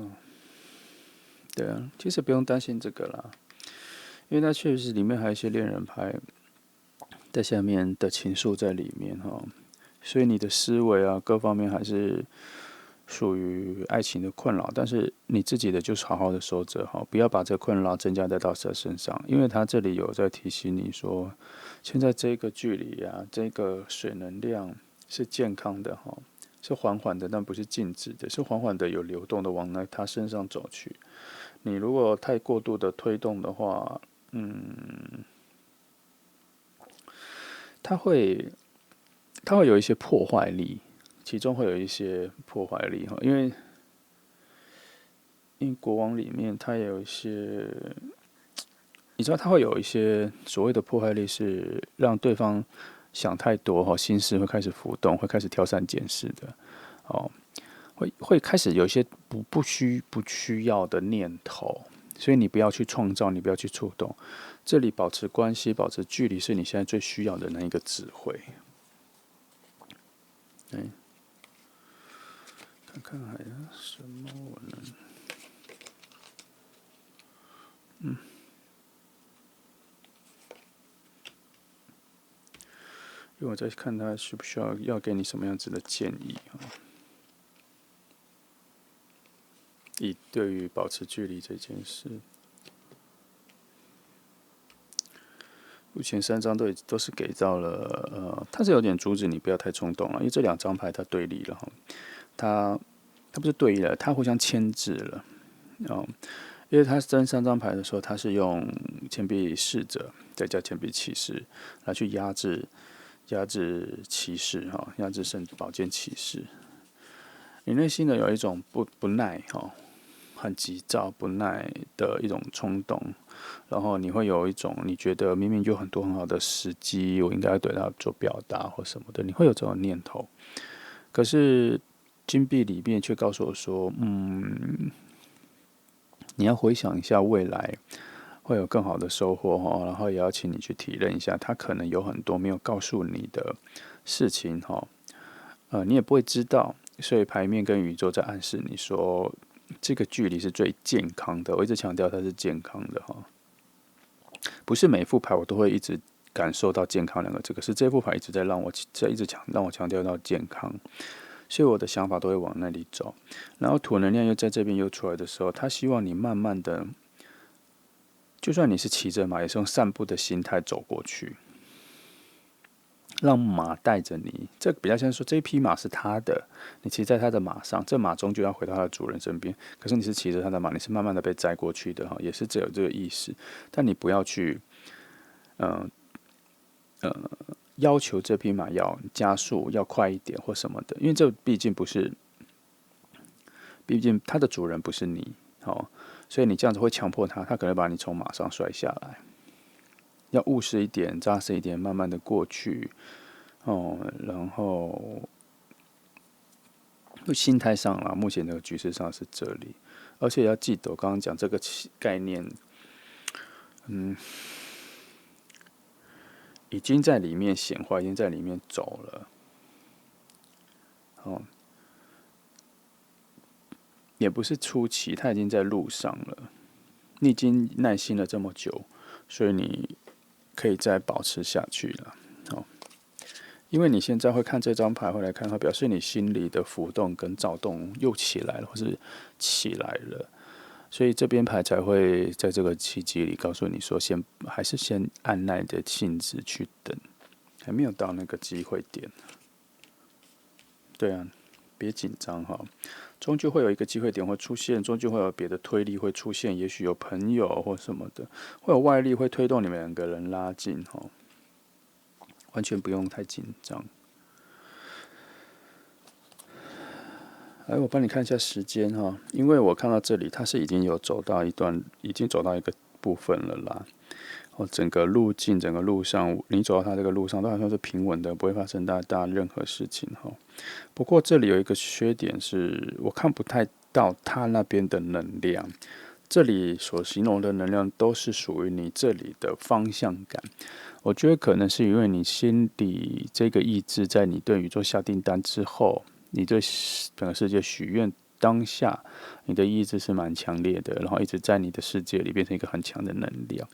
对啊，其实不用担心这个啦，因为它确实里面还有一些恋人牌在下面的情愫在里面所以你的思维啊各方面还是属于爱情的困扰，但是你自己的就是好好的守着哈，不要把这个困扰增加在到他身上，因为他这里有在提醒你说，现在这个距离啊，这个水能量是健康的哈，是缓缓的，但不是静止的，是缓缓的有流动的往他身上走去。你如果太过度的推动的话，它会它会有一些破坏力，其中会有一些破坏力哈，因为国王里面它也有一些，你知道它会有一些所谓的破坏力是让对方想太多哈，心思会开始浮动，会开始挑三拣四的哦，会开始有一些不需要的念头，所以你不要去创造，你不要去触动，这里保持关系，保持距离是你现在最需要的那一个智慧。对，看看还有什么我能。因为我在看他需不需要给你什么样子的建议啊？对于保持距离这件事，目前3张都是给到了，它是有点阻止你不要太冲动了，因为这2张牌它对立了哈，它不是对立了，它互相牵制了哦。因为它争3张牌的时候，它是用钱币侍者再加钱币骑士来去压制骑士哈，压制宝剑骑士。你内心的有一种不耐哈，很急躁不耐的一种冲动，然后你会有一种你觉得明明就很多很好的时机，我应该对他做表达或什么的，你会有这种念头。可是金币里面却告诉我说，你要回想一下未来会有更好的收获哈，然后也要请你去体认一下，他可能有很多没有告诉你的事情哈，你也不会知道，所以牌面跟宇宙在暗示你说，这个距离是最健康的。我一直强调它是健康的哈，不是每副牌我都会一直感受到健康2个字，可是这副牌一直在让我强调到健康。所以我的想法都会往那里走，然后土能量又在这边又出来的时候，他希望你慢慢的，就算你是骑着马，也是用散步的心态走过去，让马带着你。这比较像说，这一匹马是他的，你骑在他的马上，这马终究要回到他的主人身边。可是你是骑着他的马，你是慢慢的被载过去的哈，也是只有这个意思。但你不要去，要求这匹马要加速，要快一点或什么的，因为这毕竟它的主人不是你，所以你这样子会强迫它可能把你从马上摔下来。要务实一点，扎实一点，慢慢的过去，然后心态上啦，目前这个局势上是这里，而且要记得我刚刚讲这个概念，已经在里面显化，已经在里面走了，也不是初期，它已经在路上了。你已经耐心了这么久，所以你可以再保持下去了。因为你现在会看这张牌，会来看它，表示你心里的浮动跟躁动又起来了，或是起来了。所以这边牌才会在这个契机里告诉你说，还是先按耐的性子去等，还没有到那个机会点。对啊，别紧张哈，终究会有一个机会点会出现，终究会有别的推力会出现，也许有朋友或什么的，会有外力会推动你们2个人拉近哈，完全不用太紧张。来，我帮你看一下时间哈，因为我看到这里，它是已经走到一个部分了啦。整个路径，整个路上，你走到它这个路上都还算是平稳的，不会发生大任何事情哈。不过这里有一个缺点是，我看不太到它那边的能量。这里所形容的能量都是属于你这里的方向感。我觉得可能是因为你心底这个意志，在你对宇宙下订单之后，你对整个世界许愿当下，你的意志是蛮强烈的，然后一直在你的世界里变成一个很强的能量。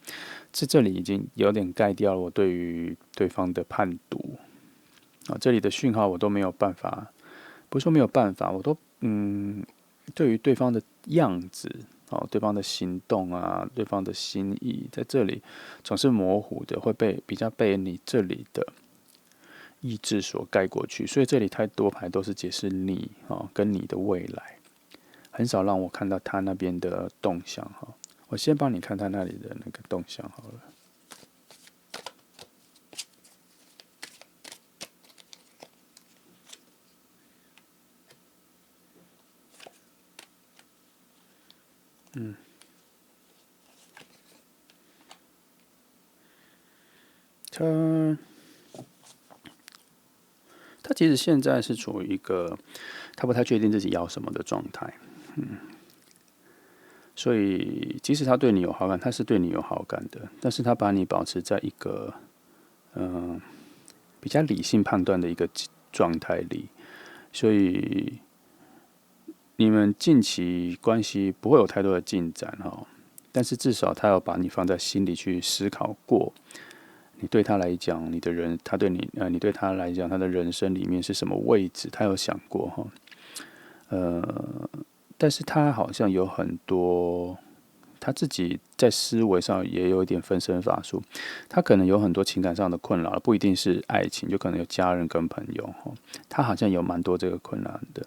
这里已经有点盖掉了我对于对方的判读。这里的讯号我都没有办法不是说没有办法，我都对于对方的样子，对方的行动啊，对方的心意，在这里总是模糊的，会比较被你这里的意志所盖过去，所以这里太多牌都是解释你跟你的未来，很少让我看到他那边的动向我先帮你看他那里的那个动向好了。他其实现在是处于一个他不太确定自己要什么的状态，所以即使他对你有好感，他是对你有好感的，但是他把你保持在一个比较理性判断的一个状态里，所以你们近期关系不会有太多的进展但是至少他要把你放在心里去思考过，你对他来讲，你的人，他对你，你对他来讲，他的人生里面是什么位置，他有想过但是他好像有很多，他自己在思维上也有一点分身乏术，他可能有很多情感上的困扰，不一定是爱情，就可能有家人跟朋友他好像有蛮多这个困难的。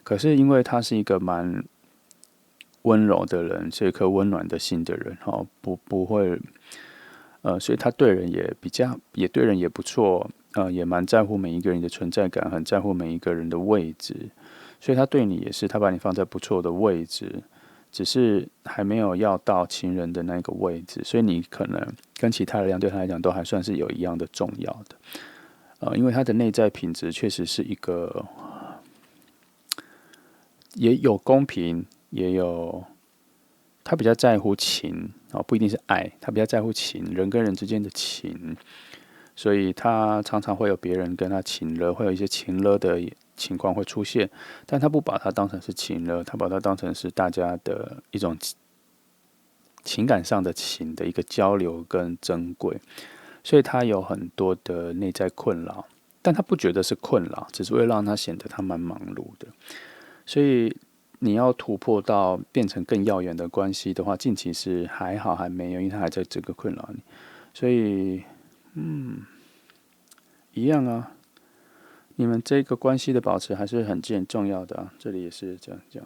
可是因为他是一个蛮温柔的人，是一颗温暖的心的人不会所以他对人也对人也不错，也蛮在乎每一个人的存在感，很在乎每一个人的位置，所以他对你也是，他把你放在不错的位置，只是还没有要到情人的那个位置，所以你可能跟其他人对他来讲都还算是有一样的重要的，因为他的内在品质确实是一个，也有公平，也有。他比较在乎情不一定是爱，他比较在乎情，人跟人之间的情，所以他常常会有别人跟他情勒，会有一些情勒的情况会出现，但他不把它当成是情勒，他把它当成是大家的一种情感上的情的一个交流跟珍贵，所以他有很多的内在困扰，但他不觉得是困扰，只是会让他显得他蛮忙碌的，所以。你要突破到变成更耀眼的关系的话，近期是还好还没有，因为他还在这个困扰你，所以一样啊。你们这个关系的保持还是很重要的这里也是这样讲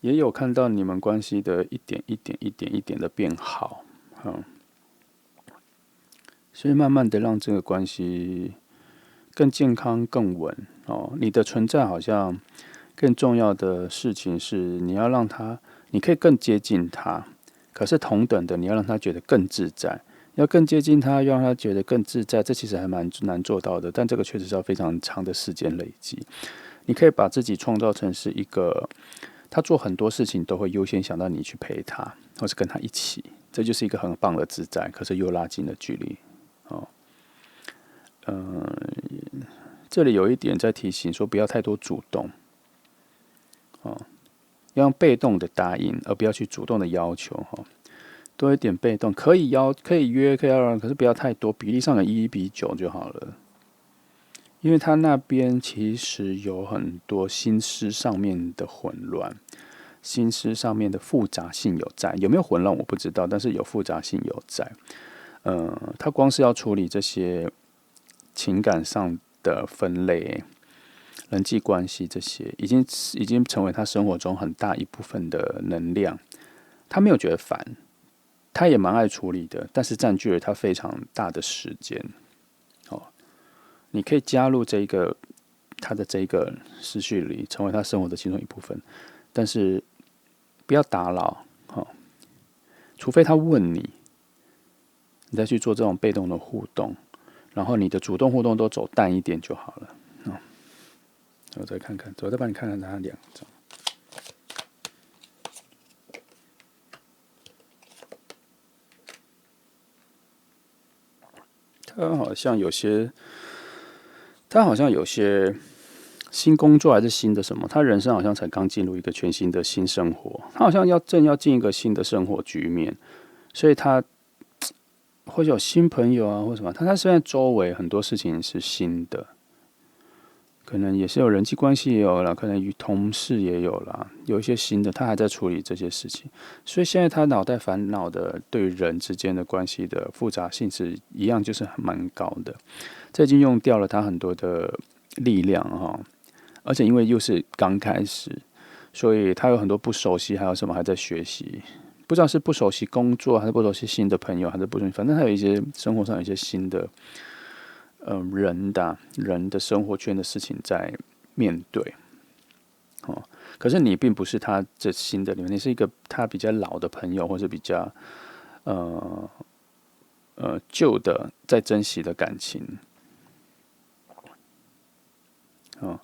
也有看到你们关系的一点一点的变好所以慢慢的让这个关系更健康更稳你的存在好像更重要的事情是你要让他，你可以更接近他，可是同等的你要让他觉得更自在，要更接近他，让他觉得更自在，这其实还蛮难做到的，但这个确实是要非常长的时间累积。你可以把自己创造成是一个，他做很多事情都会优先想到你去陪他，或是跟他一起，这就是一个很棒的自在，可是又拉近了距离这里有一点在提醒说，不要太多主动，要用被动的答应，而不要去主动的要求多一点被动，可以约，可以要，可是不要太多，比例上的1:9就好了。因为他那边其实有很多心思上面的混乱，心思上面的复杂性有在，有没有混乱我不知道，但是有复杂性有在。他光是要处理这些情感上的分类、人际关系这些，已经成为他生活中很大一部分的能量。他没有觉得烦，他也蛮爱处理的，但是占据了他非常大的时间。你可以加入他的这个思绪里，成为他生活的其中一部分，但是不要打扰，除非他问你，你再去做这种被动的互动，然后你的主动互动都走淡一点就好了。我再看看，我再帮你看看他2张。他好像有些新工作还是新的什么，他人生好像才刚进入一个全新的新生活，他好像正要进一个新的生活局面，所以他或者有新朋友啊，或什么，他现在周围很多事情是新的，可能也是有人际关系也有了，可能与同事也有了，有一些新的，他还在处理这些事情，所以现在他脑袋烦恼的对于人之间的关系的复杂性是一样，就是蛮高的。这已经用掉了他很多的力量哈，而且因为又是刚开始，所以他有很多不熟悉，还有什么还在学习，不知道是不熟悉工作，还是不熟悉新的朋友，还是不熟悉，反正他有一些生活上有一些新的人的生活圈的事情在面对。哦，可是你并不是他这新的里面，你是一个他比较老的朋友，或是比较呃旧的在珍惜的感情。哦，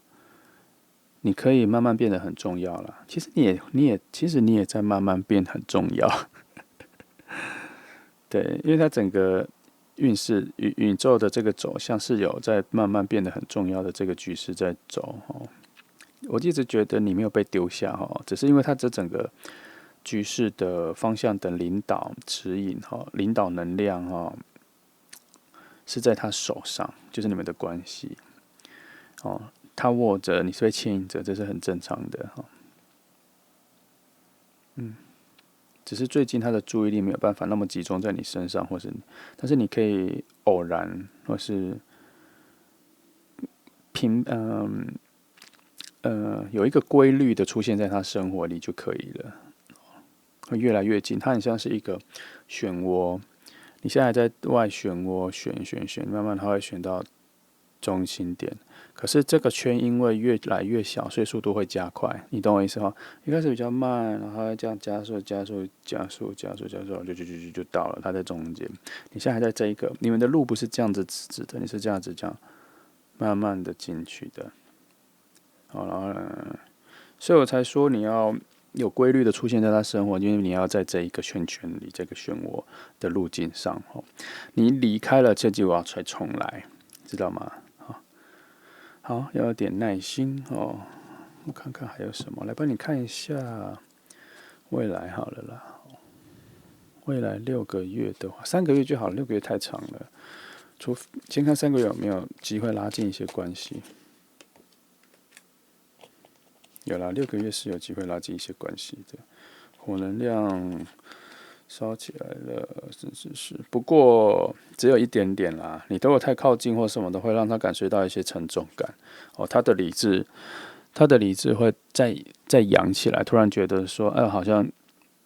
你可以慢慢变得很重要了。其实你也在慢慢变很重要。对，因为它整个运势宇宙的这个走向是有在慢慢变得很重要的这个局势在走哦。我一直觉得你没有被丢下哈，只是因为它这整个局势的方向的领导指引哈，领导能量哈是在他手上，就是你们的关系哦。他握着，你是被牵引着，这是很正常的哈。只是最近他的注意力没有办法那么集中在你身上，但是你可以偶然或是有一个规律的出现在他生活里就可以了，会越来越近。它很像是一个漩涡，你现在还在外漩涡旋，慢慢它会旋到中心点。可是这个圈因为越来越小，所以速度会加快。你懂我意思吗？一开始比较慢，然后这样加速，就到了。它在中间。你现在还在这一个，你们的路不是这样子直的，你是这样子慢慢的进去的。好，然后所以我才说你要有规律的出现在他生活，因为你要在这一个圈圈里，这个漩涡的路径上。你离开了，这就要再重来，知道吗？好，要有点耐心哦。我看看还有什么，来帮你看一下未来好了啦。未来6个月的话，3个月就好了，6个月太长了。先看3个月有没有机会拉近一些关系。有啦，6个月是有机会拉近一些关系的。火能量烧起来了，是。不过只有一点点啦，你如果太靠近或什么的，会让他感觉到一些沉重感。哦，他的理智会再扬起来，突然觉得说，好像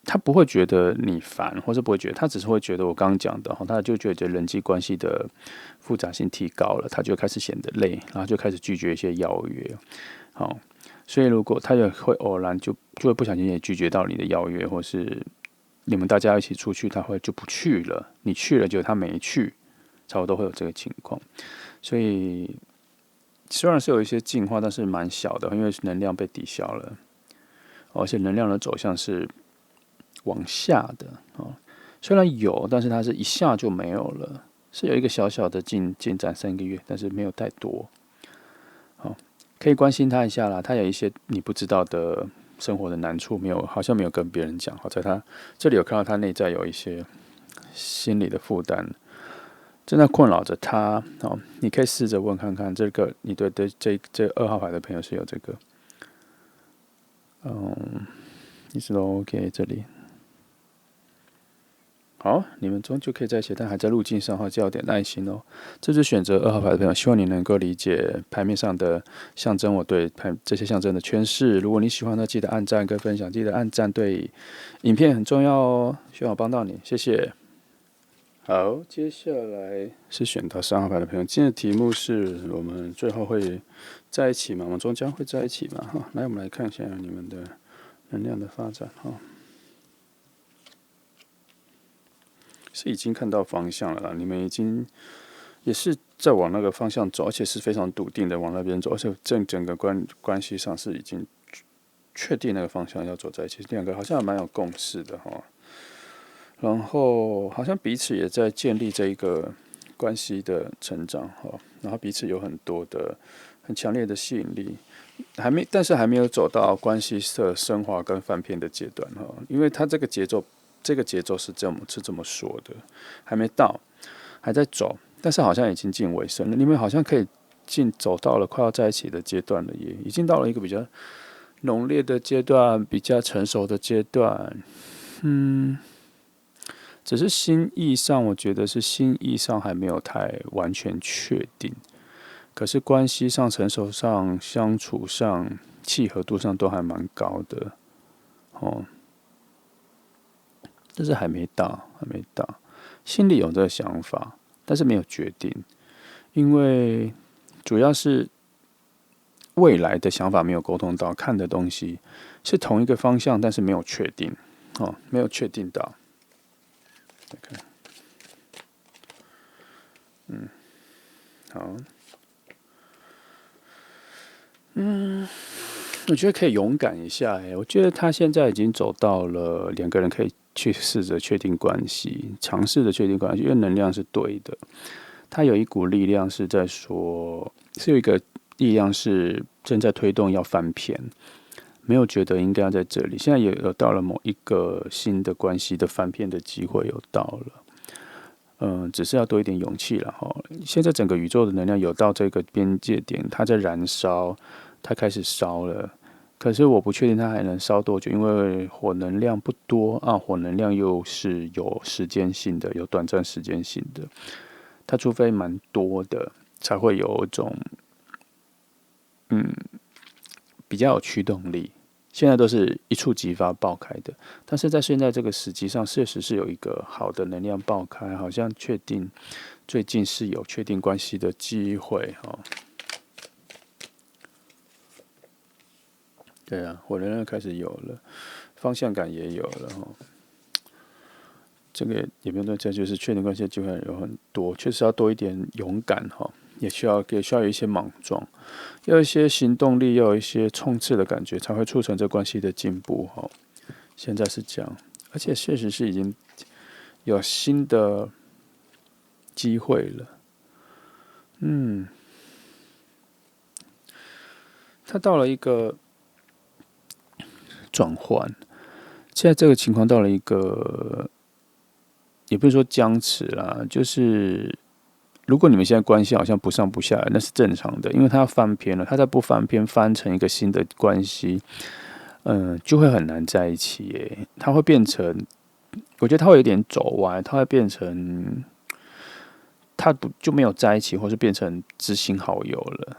他不会觉得你烦，或是不会觉得，他只是会觉得我刚刚讲的，他就觉得人际关系的复杂性提高了，他就开始显得累，然后就开始拒绝一些邀约。好，所以如果他也会偶然就会不小心也拒绝到你的邀约，或是你们大家一起出去，他会就不去了，你去了，结果他没去，差不多会有这个情况。所以虽然是有一些进化，但是蛮小的，因为能量被抵消了，而且能量的走向是往下的哦。虽然有，但是它是一下就没有了，是有一个小小的进展3个月，但是没有太多。好，可以关心他一下啦。他有一些你不知道的生活的难处，好像没有跟别人讲。好在他这里有看到他内在有一些心理的负担，正在困扰着他。哦，你可以试着问看看，这个你对这2号牌的朋友是有这个，你是都 OK 这里。好，你们终究可以在一起，但还在路径上的话，就要点耐心哦。这是选择2号牌的朋友，希望你能够理解牌面上的象征，我对这些象征的诠释。如果你喜欢的，记得按赞跟分享，记得按赞对影片很重要哦。希望我帮到你，谢谢。好，接下来是选到3号牌的朋友，今天的题目是我们最后会在一起吗？我们终将会在一起吗？哈，来，我们来看一下你们的能量的发展哈。是已经看到方向了啦，你们已经也是在往那个方向走，而且是非常笃定的往那边走，而且整个关系上是已经确定那个方向要走在一起，两个好像还蛮有共识的哈。然后好像彼此也在建立这一个关系的成长哈，然后彼此有很多的很强烈的吸引力，但是还没有走到关系的升华跟翻篇的阶段哈，因为它这个节奏是这么说的，还没到。还在走，但是好像已经近尾声了。你们好像可以走到了快要在一起的阶段了，也已经到了一个比较浓烈的阶段，比较成熟的阶段。只是心意上，我觉得是心意上还没有太完全确定。可是关系上、成熟上、相处上、契合度上都还蛮高的，哦，但是还没到，还没到。心里有这个想法，但是没有决定，因为主要是未来的想法没有沟通到，看的东西是同一个方向，但是没有确定，哦，没有确定到。OK， 好，我觉得可以勇敢一下，我觉得他现在已经走到了两个人可以去试着确定关系，尝试着确定关系，因为能量是对的。他有一股力量是在说，是有一个力量是正在推动要翻篇，没有觉得应该要在这里，现在也有到了某一个新的关系的翻篇的机会有到了。只是要多一点勇气了哈。现在整个宇宙的能量有到这个边界点，它在燃烧，它开始烧了。可是我不确定它还能烧多久，因为火能量不多啊，火能量又是有时间性的，有短暂时间性的。它除非蛮多的，才会有一种比较有驱动力。现在都是一触即发爆开的，但是在现在这个时机上，确实是有一个好的能量爆开，好像确定最近是有确定关系的机会哈。对啊，火能量开始有了，方向感也有了哈。这个也不用说，这就是确定关系的机会有很多，确实要多一点勇敢哈，也需要有一些莽撞。要有一些行动力，要有一些冲刺的感觉，才会促成这关系的进步哈。现在是这样，而且确实是已经有新的机会了。他到了一个转换，现在这个情况到了一个，也不是说僵持啦，就是如果你们现在关系好像不上不下来，那是正常的，因为他要翻篇了，他再不翻篇，翻成一个新的关系，就会很难在一起耶。他会变成，我觉得他会有点走歪，他会变成，他不就没有在一起，或是变成知心好友了。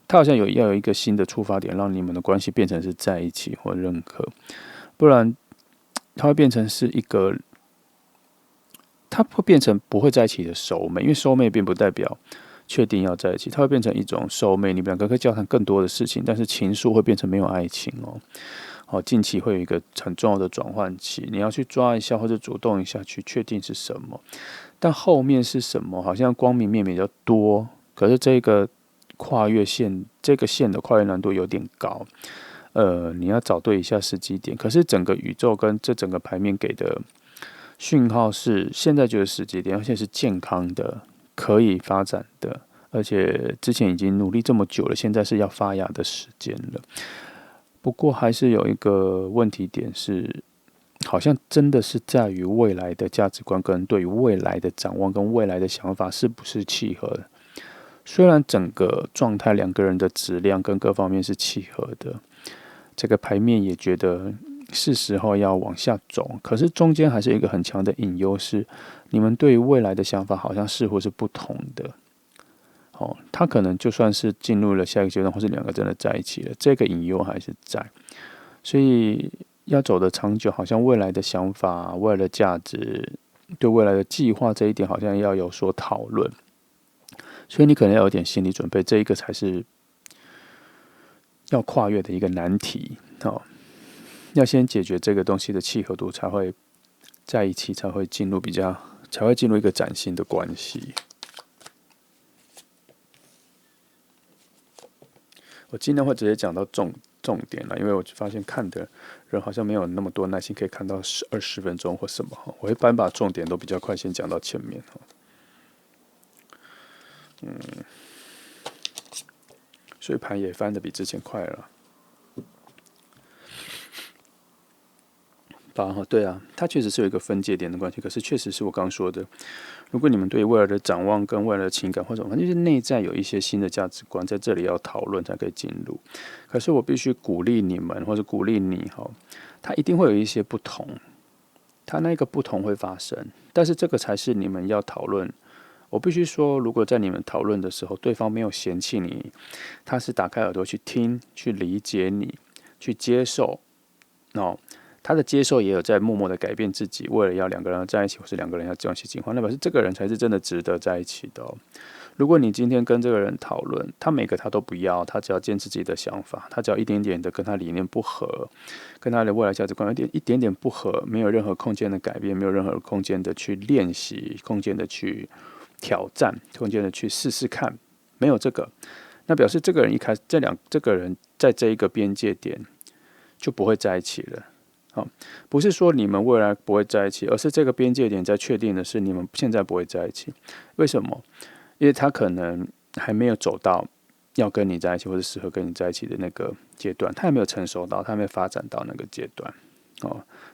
他好像要有一个新的出发点，让你们的关系变成是在一起或认可，不然他会变成是一个，他会变成不会在一起的熟妹，因为熟妹并不代表确定要在一起，它会变成一种熟妹，你们两个可以交谈更多的事情，但是情愫会变成没有爱情哦。好，近期会有一个很重要的转换期，你要去抓一下或者主动一下去确定是什么，但后面是什么，好像光明面比较多，可是这个跨越线，这个线的跨越难度有点高。你要找对一下时机点。可是整个宇宙跟这整个牌面给的讯号是，现在就是时机点，而且是健康的，可以发展的，而且之前已经努力这么久了，现在是要发芽的时间了。不过还是有一个问题点是，好像真的是在于未来的价值观跟对于未来的展望跟未来的想法是不是契合的。虽然整个状态两个人的质量跟各方面是契合的，这个牌面也觉得是时候要往下走，可是中间还是有一个很强的隐忧是，你们对于未来的想法好像似乎是不同的。哦，他可能就算是进入了下一个阶段，或是两个真的在一起了，这个隐忧还是在，所以要走的长久，好像未来的想法、未来的价值、对未来的计划这一点，好像要有所讨论。所以你可能要有点心理准备，这一个才是要跨越的一个难题。哦，要先解决这个东西的契合度，才会在一起，才会进入一个崭新的关系。我尽量会直接讲到重点了，因为我发现看的人好像没有那么多耐心可以看到20分钟或什么哈。我一般把重点都比较快先讲到前面哈。所以盘也翻的比之前快了。吧？对啊，它确实是有一个分界点的关系。可是确实是我刚刚说的，如果你们对未来的展望跟未来的情感或者反正就是内在有一些新的价值观，在这里要讨论才可以进入。可是我必须鼓励你们，或者鼓励你它一定会有一些不同，它那个不同会发生，但是这个才是你们要讨论。我必须说，如果在你们讨论的时候，对方没有嫌弃你，他是打开耳朵去听、去理解你、去接受，他的接受也有在默默的改变自己，为了要两个人要在一起，或是两个人要关系进化，那表示这个人才是真的值得在一起的。如果你今天跟这个人讨论，他每个他都不要，他只要坚持自己的想法，他只要一点点的跟他理念不合，跟他的未来价值观一点点不合，没有任何空间的改变，没有任何空间的去练习，空间的去挑战，空间的去试试看，没有这个，那表示这个人一开始这个人在这一个边界点就不会在一起了。不是说你们未来不会在一起，而是这个边界点在确定的是你们现在不会在一起。为什么？因为他可能还没有走到要跟你在一起或者适合跟你在一起的那个阶段，他还没有成熟到，他还没有发展到那个阶段。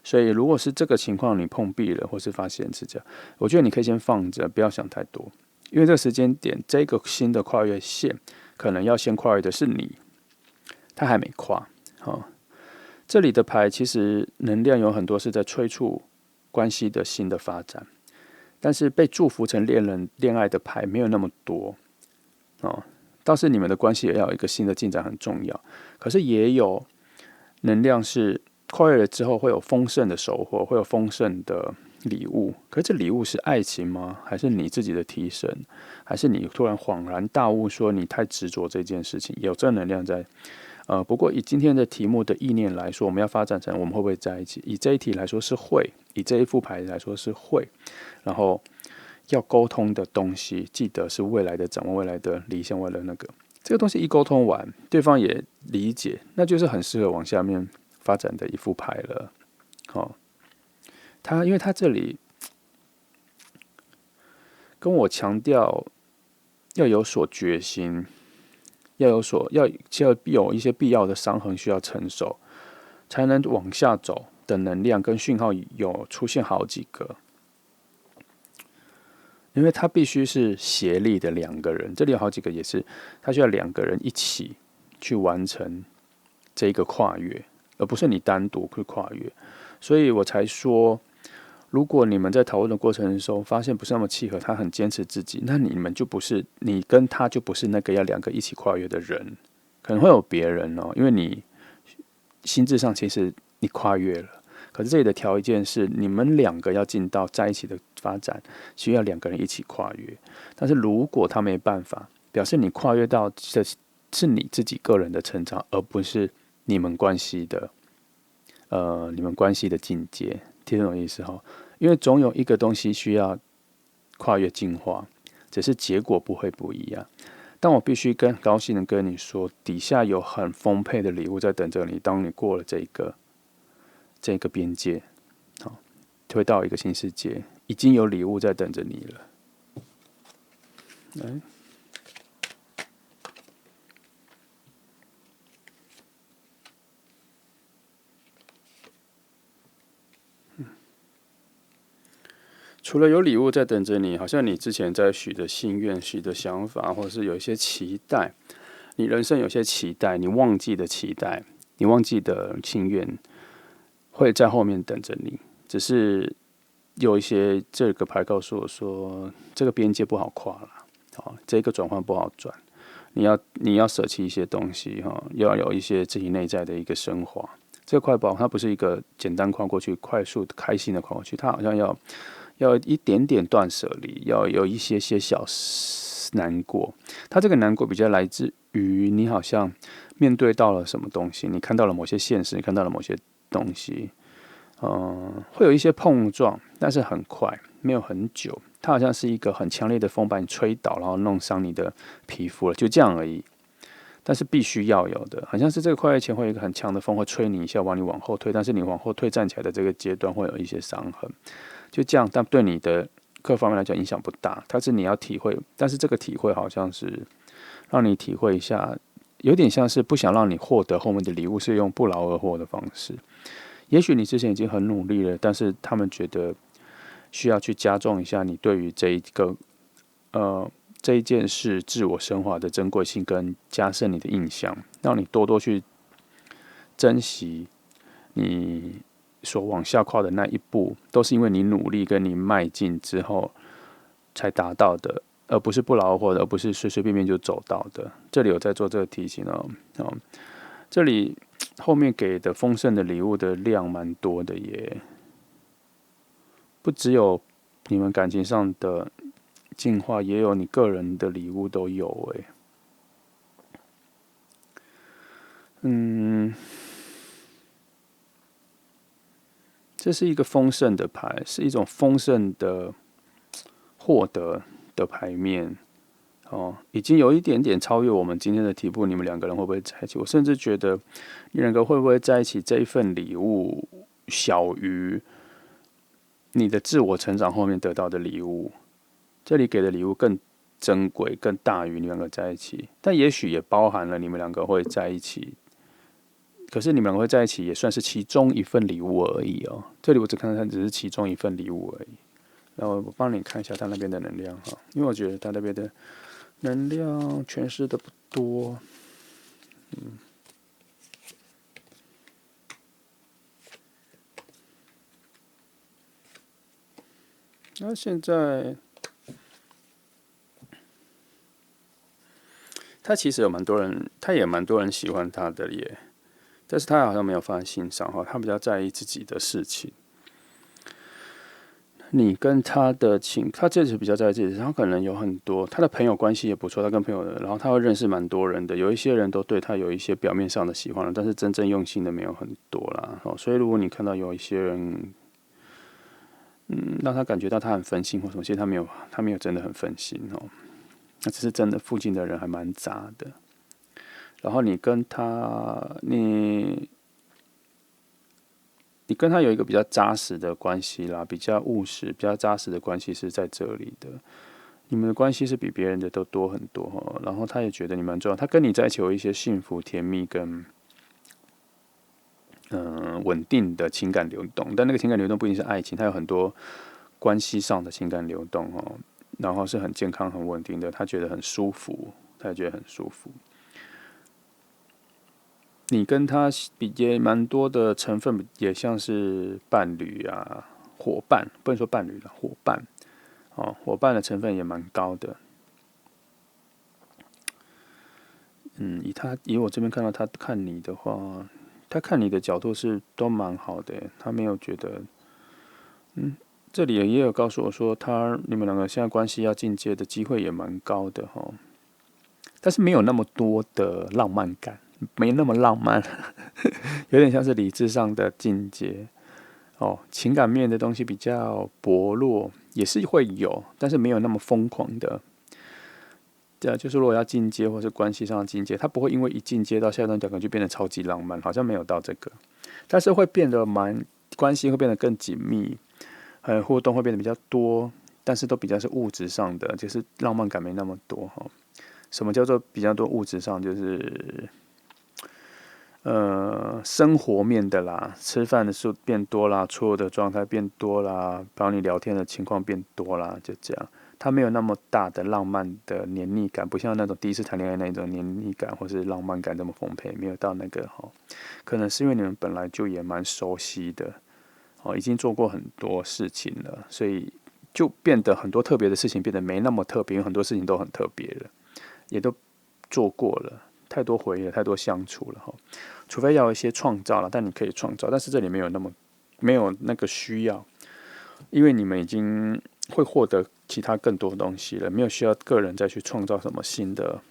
所以如果是这个情况你碰壁了，或是发现是这样，我觉得你可以先放着，不要想太多，因为这个时间点，这个新的跨越线，可能要先跨越的是你，他还没跨。这里的牌其实能量有很多是在催促关系的新的发展，但是被祝福成恋爱的牌没有那么多倒是你们的关系也要有一个新的进展很重要，可是也有能量是跨越了之后会有丰盛的收获，会有丰盛的礼物。可是这礼物是爱情吗？还是你自己的提升？还是你突然恍然大悟说你太执着这件事情？有正能量在。不过以今天的题目的意念来说，我们要发展成我们会不会在一起？以这一题来说是会，以这一副牌来说是会。然后要沟通的东西，记得是未来的展望、未来的理想、未来的那个。这个东西一沟通完，对方也理解，那就是很适合往下面发展的一副牌了。因为他这里跟我强调要有所决心。要有一些必要的伤痕需要承受，才能往下走的能量跟讯号有出现好几个，因为它必须是协力的两个人，这里有好几个也是，他需要两个人一起去完成这个跨越，而不是你单独去跨越，所以我才说。如果你们在讨论的过程中发现不是那么契合，他很坚持自己，那你跟他就不是那个要两个一起跨越的人，可能会有别人因为你心智上其实你跨越了，可是这里的条件是你们两个要进到在一起的发展，需要两个人一起跨越。但是如果他没办法，表示你跨越到的是你自己个人的成长，而不是你们关系的境界，听懂意思哈？因为总有一个东西需要跨越进化，只是结果不会不一样。但我必须高兴的跟你说，底下有很丰沛的礼物在等着你。当你过了这个边界，会到一个新世界，已经有礼物在等着你了。来。除了有礼物在等着你，好像你之前在许的心愿、许的想法，或者是有一些期待，你人生有些期待，你忘记的期待，你忘记的心愿，会在后面等着你。只是有一些这个牌告诉我说，这个边界不好跨了，这个转换不好转，你要舍弃一些东西要有一些自己内在的一个升华。这个快跑它不是一个简单跨过去、快速开心的跨过去，它好像要一点点断舍离，要有一些小难过。他这个难过比较来自于你好像面对到了什么东西，你看到了某些现实，你看到了某些东西，会有一些碰撞，但是很快，没有很久。它好像是一个很强烈的风把你吹倒，然后弄伤你的皮肤了，就这样而已。但是必须要有的，好像是这个跨越前会有一个很强的风会吹你一下，往你往后退，但是你往后退站起来的这个阶段会有一些伤痕。就这样，但对你的各方面来讲影响不大。但是你要体会，但是这个体会好像是让你体会一下，有点像是不想让你获得后面的礼物是用不劳而获的方式，也许你之前已经很努力了，但是他们觉得需要去加重一下你对于这一件事自我升华的珍贵性，跟加深你的印象，让你多多去珍惜你所往下跨的那一步，都是因为你努力跟你迈进之后才达到的，而不是不劳而获的，而不是随随便便就走到的。这里有在做这个提醒哦。这里后面给的丰盛的礼物的量蛮多的耶，不只有你们感情上的进化，也有你个人的礼物都有诶。这是一个丰盛的牌，是一种丰盛的获得的牌面。哦，已经有一点点超越我们今天的题目，你们两个人会不会在一起？我甚至觉得，你两个会不会在一起？这一份礼物小于你的自我成长后面得到的礼物，这里给的礼物更珍贵，更大于你们两个在一起。但也许也包含了你们两个会在一起，可是你们两个会在一起，也算是其中一份礼物而已哦。这里我只看到它只是其中一份礼物而已。然后我帮你看一下他那边的能量哈，因为我觉得他那边的能量诠释的不多。那现在他其实有蛮多人，他也蛮多人喜欢他的耶，但是他好像没有放在心上哈，他比较在意自己的事情。你跟他的他这次比较在意自己，他可能有很多他的朋友关系也不错，他跟朋友的，然后他会认识蛮多人的，有一些人都对他有一些表面上的喜欢了，但是真正用心的没有很多啦。所以如果你看到有一些人，让他感觉到他很分心或什么，其实他没有真的很分心哦，那只是真的附近的人还蛮杂的。然后你跟他有一个比较扎实的关系啦，比较务实、比较扎实的关系是在这里的。你们的关系是比别人的都多很多哈。然后他也觉得你蛮重要，他跟你在一起有一些幸福、甜蜜跟稳定的情感流动，但那个情感流动不一定是爱情，它有很多关系上的情感流动哦。然后是很健康、很稳定的，他觉得很舒服，他也觉得很舒服。你跟他比也蛮多的成分，也像是伴侣啊、伙伴，不能说伴侣了，伙伴哦，伙伴的成分也蛮高的。以我这边看到他看你的话，他看你的角度是都蛮好的，他没有觉得，这里也有告诉我说，你们两个现在关系要进阶的机会也蛮高的哈，但是没有那么多的浪漫感，没那么浪漫，有点像是理智上的进阶。哦，情感面的东西比较薄弱，也是会有，但是没有那么疯狂的。对啊，就是如果要进阶或是关系上的进阶，它不会因为一进阶到下一段讲就变得超级浪漫，好像没有到这个，但是会变得关系会变得更紧密，互动会变得比较多，但是都比较是物质上的，就是浪漫感没那么多哈。什么叫做比较多物质上？就是生活面的啦，吃饭的数变多啦，错误的状态变多啦，找你聊天的情况变多啦，就这样。他没有那么大的浪漫的黏腻感，不像那种第一次谈恋爱那种黏腻感或是浪漫感这么丰沛，没有到那个哈。可能是因为你们本来就也蛮熟悉的，已经做过很多事情了，所以就变得很多特别的事情变得没那么特别，因为很多事情都很特别了，也都做过了，太多回忆了，太多相处了哈。除非要有一些创造了，但你可以创造，但是这里没有那个需要，因为你们已经会获得其他更多的东西了，没有需要个人再去创造什么新的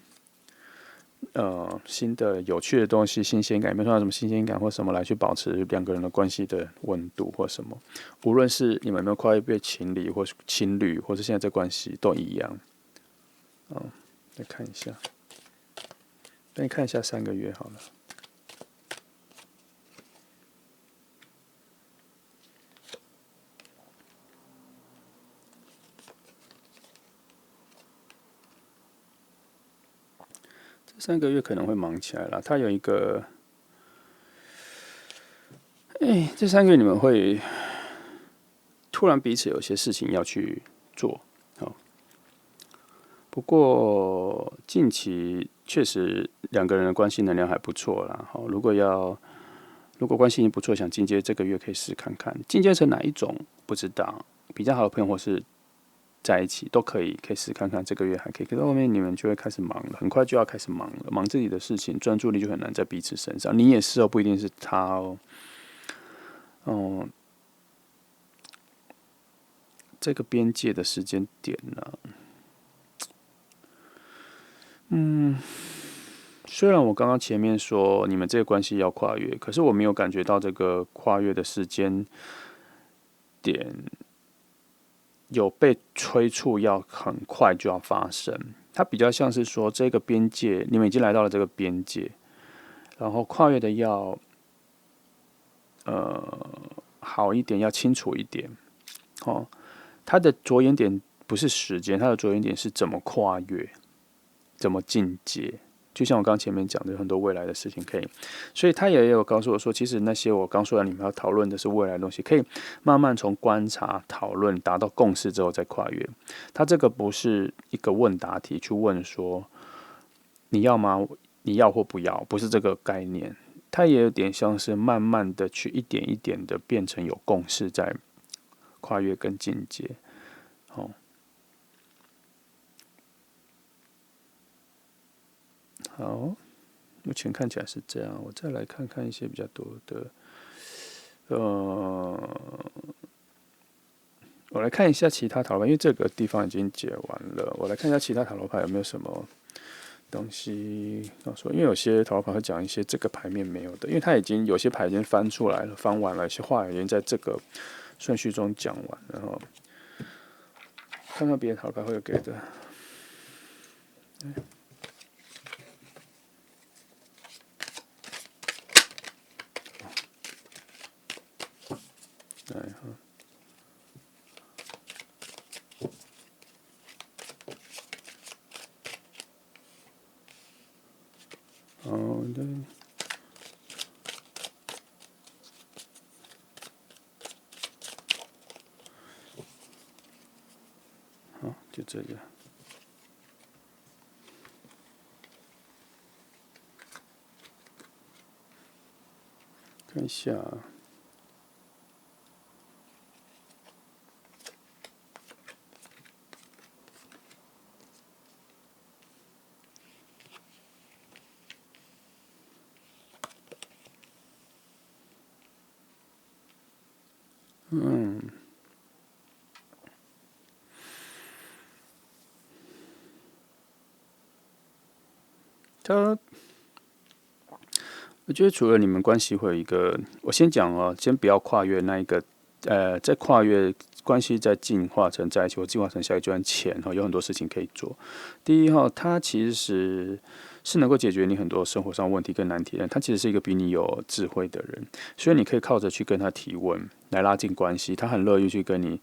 有趣的东西、新鲜感，没有创造什么新鲜感或什么来去保持两个人的关系的温度或什么，无论是你们有没有跨越被情侣或是情侣，或是现在这关系都一样。再看一下，再看一下3个月好了。这3个月可能会忙起来了。他有一个，这3个月你们会突然彼此有些事情要去做，不过近期确实2个人的关系能量还不错啦。如果关系已经不错，想进阶这个月可以试看看，进阶成哪一种不知道，比较好的朋友或是在一起都可以试看看，这个月还可以。可是后面你们就会开始忙了，很快就要开始忙了，忙自己的事情，专注力就很难在彼此身上。你也是哦，不一定是他哦。这个边界的时间点呢、虽然我刚刚前面说你们这个关系要跨越，可是我没有感觉到这个跨越的时间点有被催促要很快就要发生。它比较像是说这个边界，你们已经来到了这个边界，然后跨越的要好一点，要清楚一点。它的着眼点不是时间，它的着眼点是怎么跨越，怎么进阶。就像我刚前面讲的，有很多未来的事情可以，所以他也有告诉我说，其实那些我刚说的，你们要讨论的是未来的东西，可以慢慢从观察、讨论达到共识之后再跨越。他这个不是一个问答题，去问说你要吗？你要或不要，不是这个概念。它也有点像是慢慢的去一点一点的变成有共识，在跨越跟进阶。好，目前看起来是这样。我再来看看一些比较多的，我来看一下其他塔罗牌，因为这个地方已经解完了。我来看一下其他塔罗牌有没有什么东西要说，因为有些塔罗牌会讲一些这个牌面没有的，因为它已经有些牌已经翻出来了，翻完了，有些话已经在这个顺序中讲完了。然后看看别的塔罗牌会有给的。来哈，好的，好，就这样。看一下。他，我觉得除了你们关系会有一个，我先讲哦，先不要跨越那一个，在跨越关系在进化成在一起或进化成下一阶段前哈，有很多事情可以做。第一哈，他其实是能够解决你很多生活上问题跟难题的人，他其实是一个比你有智慧的人，所以你可以靠着去跟他提问来拉近关系，他很乐意去跟你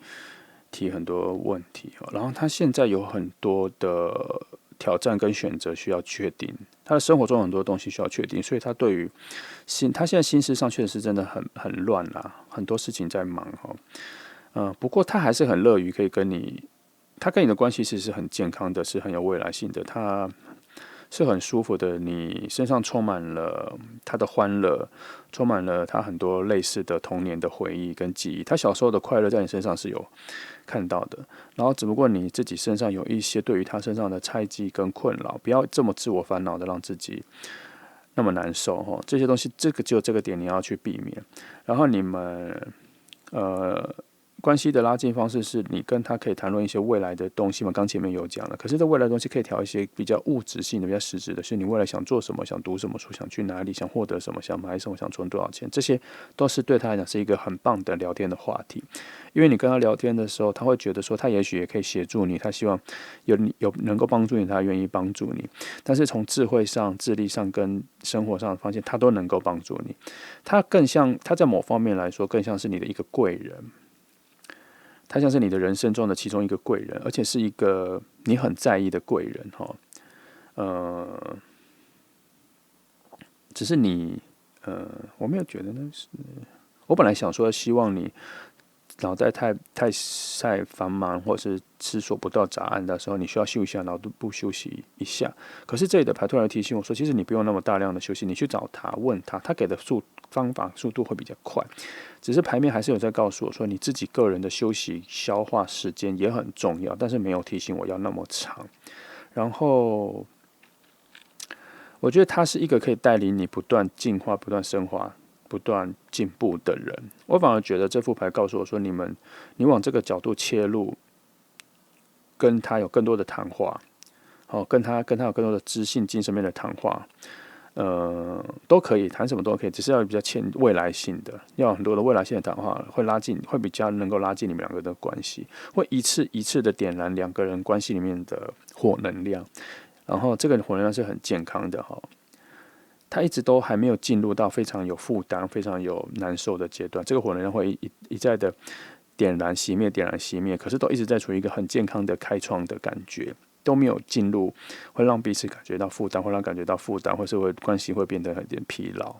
提很多问题，然后他现在有很多的挑战跟选择需要确定，他的生活中有很多东西需要确定，所以他对于他现在心思上确实是真的很乱啦，很多事情在忙哈，不过他还是很乐于可以跟你，他跟你的关系其实是很健康的，是很有未来性的，他是很舒服的，你身上充满了他的欢乐，充满了他很多类似的童年的回忆跟记忆，他小时候的快乐在你身上是有看到的，然后只不过你自己身上有一些对于他身上的猜忌跟困扰，不要这么自我烦恼的让自己那么难受哈，这些东西只有这个点你要去避免，然后你们关系的拉近方式是你跟他可以谈论一些未来的东西嘛，刚前面有讲了。可是这未来的东西可以调一些比较物质性的、比较实质的，是你未来想做什么、想读什么书、想去哪里、想获得什么、想买什么、想存多少钱，这些都是对他来讲是一个很棒的聊天的话题。因为你跟他聊天的时候，他会觉得说，他也许也可以协助你，他希望有能够帮助你，他愿意帮助你。但是从智慧上、智力上跟生活上的发现，他都能够帮助你。他更像，他在某方面来说，更像是你的一个贵人。他像是你的人生中的其中一个贵人，而且是一个你很在意的贵人哈。只是你我没有觉得那是，
我本来想说，希望你脑袋太繁忙，或是思索不到答案的时候，你需要休息一下，脑部休息一下。可是这里的牌突然提醒我说，其实你不用那么大量的休息，你去找他问他，他给的方法速度会比较快。只是牌面还是有在告诉我说，你自己个人的休息消化时间也很重要，但是没有提醒我要那么长。然后我觉得他是一个可以带领你不断进化、不断升华、不断进步的人。我反而觉得这副牌告诉我说，你往这个角度切入，跟他有更多的谈话，跟他有更多的知性精神面的谈话，都可以谈什么都可以，只是要比较未来性的，要有很多的未来性的谈话，会比较能够拉近你们两个的关系，会一次一次的点燃两个人关系里面的火能量。然后这个火能量是很健康的哈，他一直都还没有进入到非常有负担、非常有难受的阶段。这个火能量会一再的点燃、熄灭、点燃、熄灭，可是都一直在处于一个很健康的开创的感觉，都没有进入会让彼此感觉到负担，会让感觉到负担，或是关系会变得有点疲劳，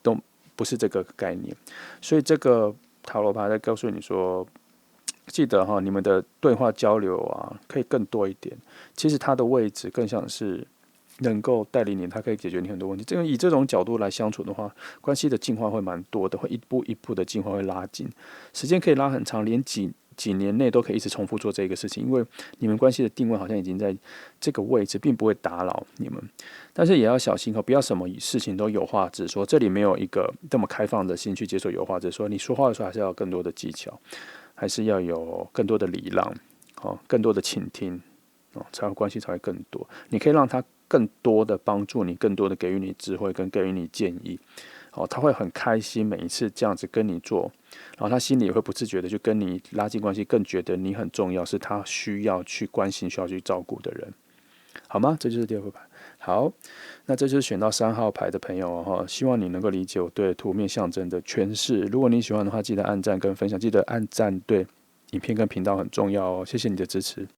都不是这个概念。所以这个塔罗牌在告诉你说，记得哈，你们的对话交流啊，可以更多一点。其实它的位置更像是能够带领你，它可以解决你很多问题。以这种角度来相处的话，关系的进化会蛮多的，会一步一步的进化，会拉近，时间可以拉很长，连几年内都可以一直重复做这个事情，因为你们关系的定位好像已经在这个位置，并不会打扰你们。但是也要小心不要什么事情都有话直说，这里没有一个这么开放的心去接受有话直说。你说话的时候还是要有更多的技巧，还是要有更多的礼让，更多的倾听，关系才会更多。你可以让他更多的帮助你，更多的给予你智慧，跟给予你建议。他会很开心每一次这样子跟你做，然后他心里也会不自觉的就跟你拉近关系，更觉得你很重要，是他需要去关心、需要去照顾的人，好吗？这就是第二副牌。好，那这就是选到3号牌的朋友希望你能够理解我对图面象征的诠释。如果你喜欢的话，记得按赞跟分享，记得按赞对影片跟频道很重要谢谢你的支持。